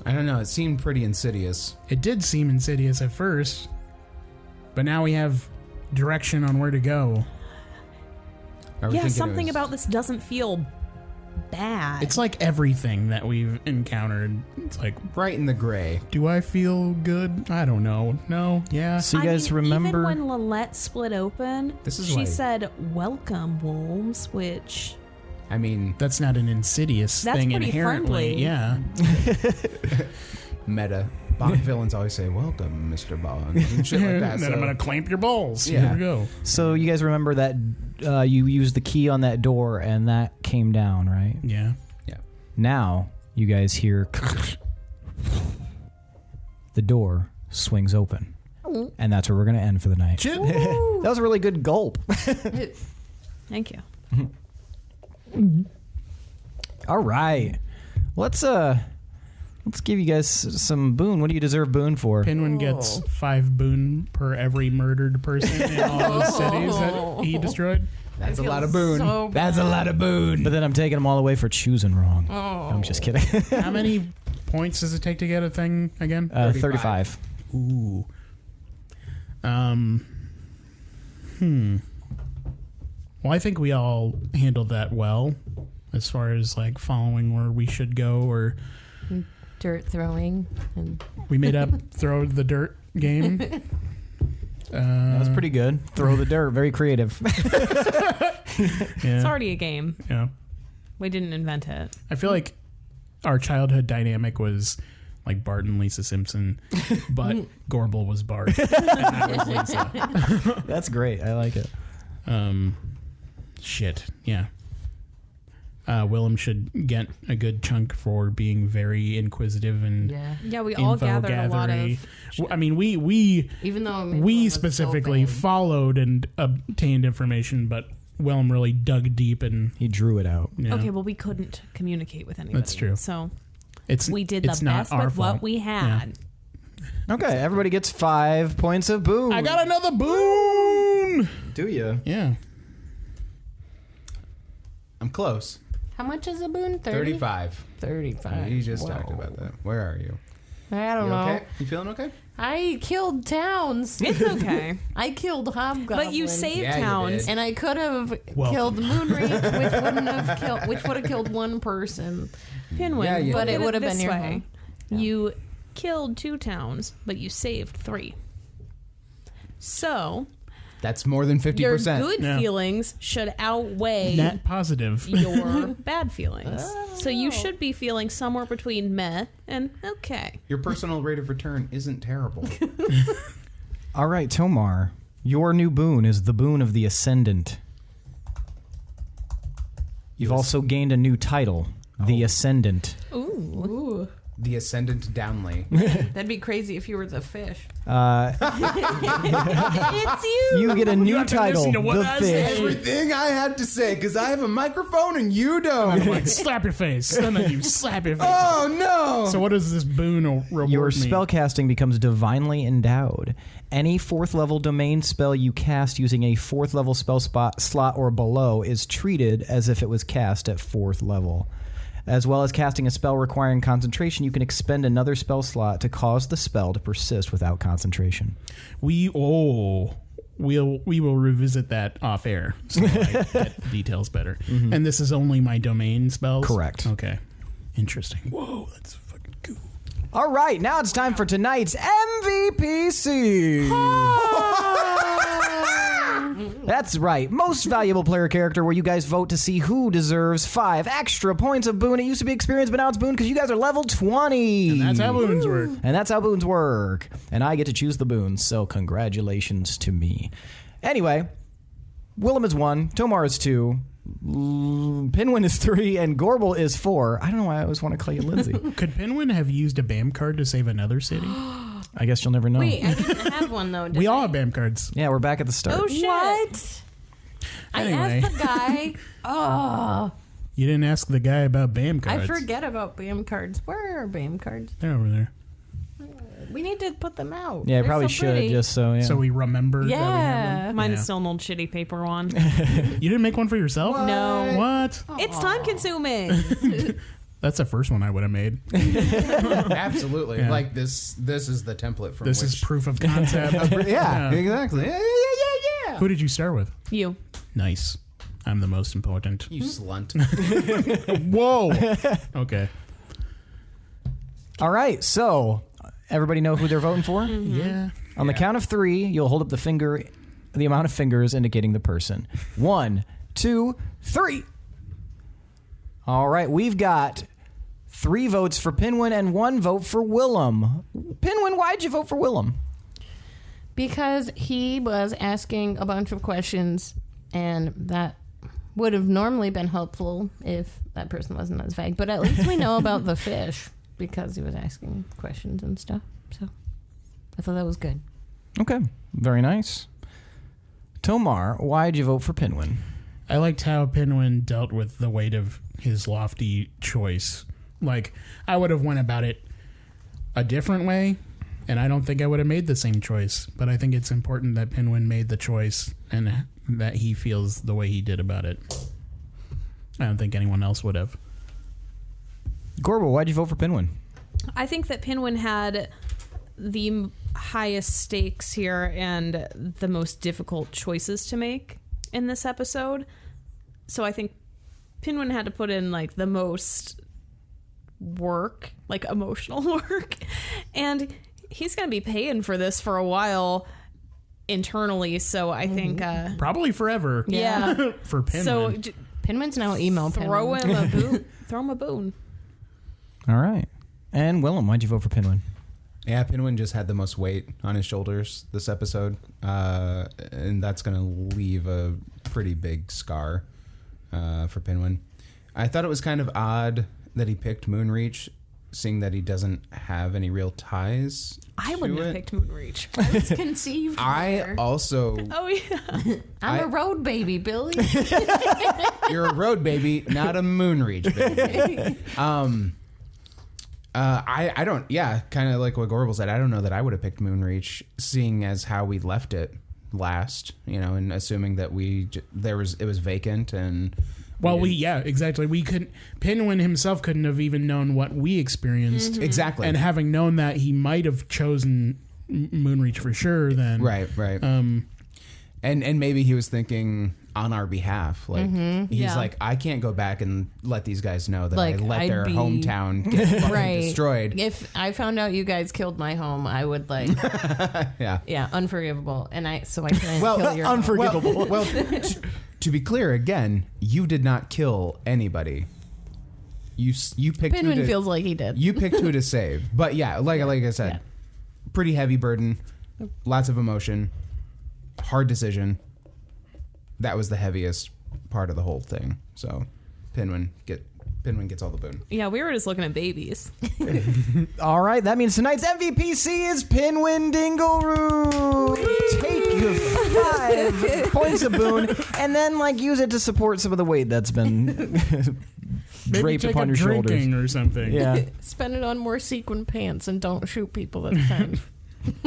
I don't know. It seemed pretty insidious. It did seem insidious at first, but now we have direction on where to go. Are we Yeah, thinking it something was- about this doesn't feel bad. It's like everything that we've encountered. It's like, right in the gray. do I feel good? I don't know. No? Yeah? So you guys remember? Even when Lalette split open, This is she why- said, "Welcome, wolves," which I mean, That's not an insidious That's thing pretty inherently. friendly. Yeah. meta. Bond villains always say, "Welcome, Mr. Bond," and shit like that. Then I'm so- going to clamp your balls. Yeah. Here we go. So you guys remember that you used the key on that door, and that came down, right? Yeah. Now you guys hear the door swings open, and that's where we're gonna end for the night. Shit. That was a really good gulp. thank you. All right, let's give you guys some boon. What do you deserve boon for? Pinwin gets 5 boon per every murdered person in all those cities that he destroyed. That's a lot of boon. so That's a lot of boon. But then I'm taking them all away for choosing wrong. I'm just kidding. How many points does it take to get a thing again? 35. Ooh. Well, I think we all handled that well, as far as like following where we should go, or dirt throwing. And we made up throw the dirt game. That was pretty good. Throw the dirt. Very creative. Yeah. It's already a game. Yeah. We didn't invent it. I feel like our childhood dynamic was like Bart and Lisa Simpson, but Gorbel was Bart and I was Lisa. That's great. I like it. Shit. Yeah. Willem should get a good chunk for being very inquisitive and Yeah, we all gathered a lot of... I mean, we Even though it made we Willem specifically so big. followed and obtained information, but Willem really dug deep and He drew it out. Okay, well, we couldn't communicate with anybody. That's true. So it's we did the it's not best our with fault. what we had. Okay, everybody gets 5 points of boon. I got another boon. Do you? Yeah. I'm close. How much is a boon? 35. 35. You just talked about that. Where are you? I don't You know. okay? You feeling okay? I killed towns. It's okay. I killed hobgoblins. But you saved Yeah, you towns. did. And I could have Welcome. killed Moonreach, which would have killed one person. Pinwin, Yeah, you but did. it It would would have have been been this your way. home. You killed 2 towns, but you saved 3. So That's more than 50%. your good Yeah. feelings should outweigh Net positive. your bad feelings. So you should be feeling somewhere between meh and okay. Your personal rate of return isn't terrible. All right, Tomar. Your new boon is the boon of the Ascendant. You've also gained a new title, the Ascendant. Ooh. The Ascendant Downley. That'd be crazy if you were the fish. It's you. You get a new have to title, listen to what the I Fish. say. Everything I had to say, because I have a microphone and you don't. Like, slap your face. And then you slap your face. Oh, no. So what does this boon reward Your me? spellcasting becomes divinely endowed. Any 4th level domain spell you cast using a 4th level spell slot or below is treated as if it was cast at 4th level. As well as casting a spell requiring concentration, you can expend another spell slot to cause the spell to persist without concentration. We will revisit that off air so I get details better. And this is only my domain spells? Correct. Okay. Interesting. Whoa, that's fucking cool. All right, now it's time for tonight's MVPC. That's right, most valuable player character, where you guys vote to see who deserves 5 extra points of boon. It used to be experience, but now it's boon because you guys are level 20. And that's how boons work. And that's how boons work. And I get to choose the boons, so congratulations to me. Anyway, Willem is 1, Tomar is 2, Pinwin is 3, and Gorbel is 4. I don't know why I always want to call you Lindsey. Could Pinwin have used a BAM card to save another city? I guess you'll never know. Wait, I didn't have one though. Did We I? all have BAM cards. Yeah, we're back at the start. Oh, shit. What? Anyway. I asked the guy. Oh, You didn't ask the guy about BAM cards. I forget about BAM cards. Where are BAM cards? They're over there. We need to put them out. Yeah, They're probably so should, pretty. just so, yeah. So we remember that we have Yeah. them. Mine Yeah. is still an old shitty paper one. You didn't make one for yourself? No. What? It's time consuming. That's the first one I would have made. Absolutely. Yeah. Like this is the template from This which... is proof of concept. Yeah, Yeah. exactly. Yeah. Who did you start with? You. Nice. I'm the most important. You slunt. Whoa. Okay. All right, so everybody know who they're voting for? Yeah. On the count of 3, you'll hold up the finger, the amount of fingers indicating the person. 1, 2, 3. All right, we've got 3 votes for Pinwin and 1 vote for Willem. Pinwin, why'd you vote for Willem? Because he was asking a bunch of questions, and that would have normally been helpful if that person wasn't as vague. But at least we know about the fish because he was asking questions and stuff. So I thought that was good. Okay, very nice. Tomar, why'd you vote for Pinwin? I liked how Pinwin dealt with the weight of his lofty choice. Like, I would have went about it a different way, and I don't think I would have made the same choice. But I think it's important that Pinwin made the choice and that he feels the way he did about it. I don't think anyone else would have. Gorbel, why'd you vote for Pinwin? I think that Pinwin had the highest stakes here and the most difficult choices to make in this episode. So I think Pinwin had to put in like the most work, like emotional work. And he's going to be paying for this for a while internally. So I think, Probably forever. yeah. For Pinwin. So Pinwin's now emo throw Pinwin. him a boon. Throw him a boon. All right. And Willem, why'd you vote for Pinwin? Yeah, Pinwin just had the most weight on his shoulders this episode, and that's going to leave a pretty big scar for Pinwin. I thought it was kind of odd that he picked Moonreach, seeing that he doesn't have any real ties. I wouldn't have picked Moonreach. I was conceived. I there. Oh yeah. I'm a road baby, Billy. You're a road baby, not a Moonreach baby. I don't. Yeah, kind of like what Gorbel said. I don't know that I would have picked Moonreach, seeing as how we left it last. And assuming that it was vacant and. Well, exactly. We couldn't. Pinwin himself couldn't have even known what we experienced. Mm-hmm. Exactly. And having known that, he might have chosen Moonreach for sure. Then, right. And maybe he was thinking on our behalf. Like he's like, I can't go back and let these guys know that I let their hometown get fucking destroyed. If I found out you guys killed my home, I would yeah, unforgivable. And I couldn't kill your unforgivable. Well, to be clear, again, you did not kill anybody. You picked Pinwin feels like he did. You picked who to save. But yeah, like I said, pretty heavy burden, lots of emotion, hard decision. That was the heaviest part of the whole thing. So Pinwin gets all the boon. Yeah, we were just looking at babies. All right, that means tonight's MVPC is Pinwin Dingleroot. Take your 5 points of boon and then use it to support some of the weight that's been draped take upon up your drinking shoulders. or something. Yeah. Spend it on more sequin pants and don't shoot people at the time.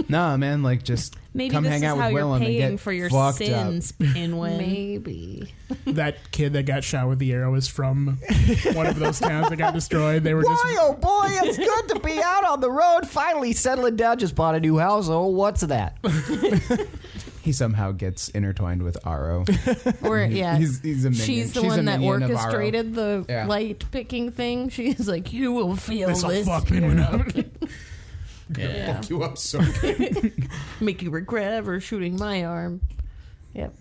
Nah, man, just Maybe come this hang is out how with you're Willem and paying get for your fucked sins, up. Pinwin. Maybe. That kid that got shot with the arrow is from one of those towns that got destroyed. They were Boy, just. oh boy, it's good to be out on the road. Finally settling down. Just bought a new house. Oh, what's that? He somehow gets intertwined with Aro. Or he's a minion. She's the She's a one that minion of Aro. orchestrated the light picking thing. She's like, you will feel This'll this. fuck Pinwin up. Gonna fuck you up so good. Make you regret ever shooting my arm. Yep.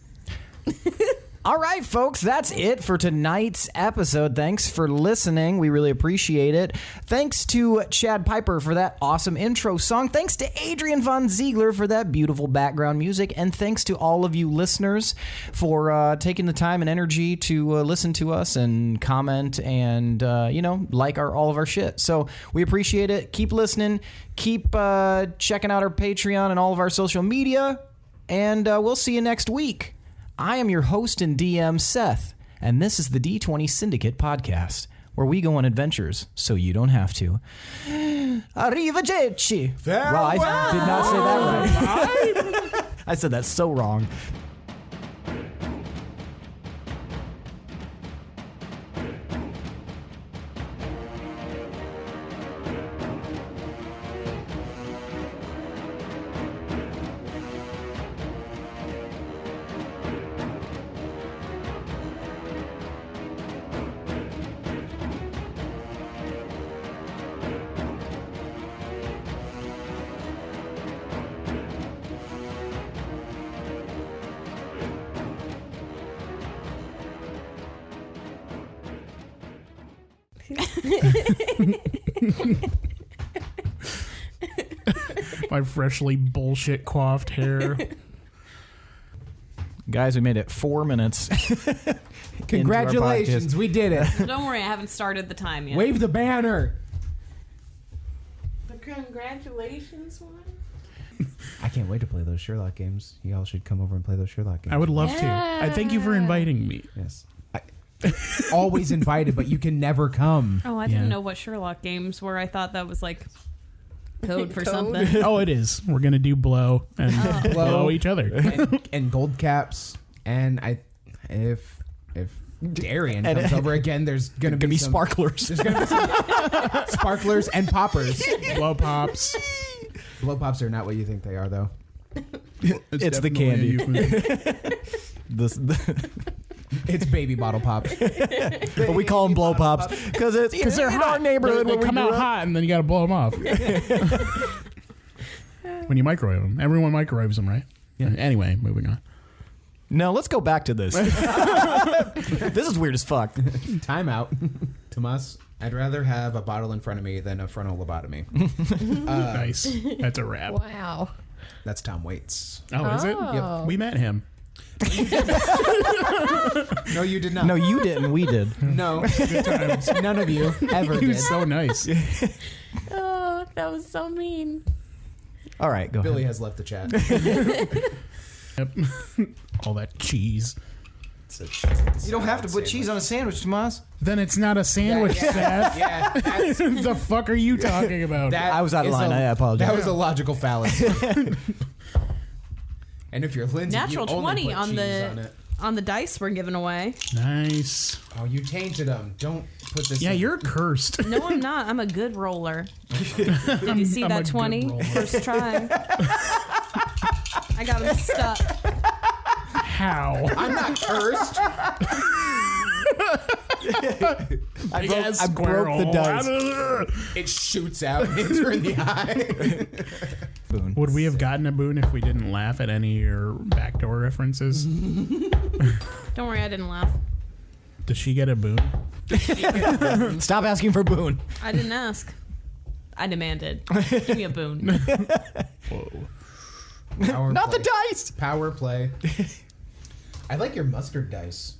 All right, folks, that's it for tonight's episode. Thanks for listening. We really appreciate it. Thanks to Chad Piper for that awesome intro song. Thanks to Adrian Von Ziegler for that beautiful background music. And thanks to all of you listeners for taking the time and energy to listen to us and comment and, like all of our shit. So we appreciate it. Keep listening. Keep checking out our Patreon and all of our social media. And we'll see you next week. I am your host and DM, Seth, and this is the D20 Syndicate podcast, where we go on adventures so you don't have to. Arrivederci. Well, I did not say that right. I said that so wrong. My freshly bullshit coiffed hair. Guys, we made it 4 minutes. Congratulations, we did it. Don't worry, I haven't started the time yet. Wave the banner. The congratulations one? I can't wait to play those Sherlock games. You all should come over and play those Sherlock games. I would love to. I thank you for inviting me. Yes. Always invited, but you can never come. Oh, I didn't know what Sherlock games were. I thought that was code for something. Oh, it is. We're going to do blow and blow each other. And gold caps. And if Darian comes over again, there's going to be sparklers. There's going to be some sparklers and poppers. Blow pops. Blow pops are not what you think they are, though. It's the definitely candy. It's baby bottle pops. But we call them blow pops because they're in our neighborhood. They come out hot and then you got to blow them off. When you microwave them. Everyone microwaves them, right? Yeah. Anyway, moving on. No, let's go back to this. This is weird as fuck. Time out. Tomas, I'd rather have a bottle in front of me than a frontal lobotomy. Nice. That's a wrap. Wow. That's Tom Waits. Oh, is it? Oh. Yep. We met him. No, you did not. No, you didn't. We did. No. Good times. None of you ever He did. was so nice. Oh, that was so mean. All right, go Billy ahead. has left the chat. Yep. All that cheese. You don't have to put cheese on a sandwich, Tomas. Then it's not a sandwich, Seth. Yeah, that's, The fuck are you talking about? that I was out of is line. I apologize. That was a logical fallacy. And if you're Lindsey, Natural you only 20 put on cheese the on it. on the dice we're giving away. Nice. Oh, you tainted them. Don't put this. Yeah, in. you're cursed. No, I'm not. I'm a good roller. Did you see I'm a that good 20? roller. First try. I got him stuck. How? I'm not cursed. I broke the dice. It shoots out and hits her in the eye. Boon. Would we have gotten a boon if we didn't laugh at any of your backdoor references? Don't worry, I didn't laugh. Does she get a boon? Stop asking for boon. I didn't ask. I demanded. Give me a boon. Whoa. Power Not play. the dice. Power play. I like your mustard dice.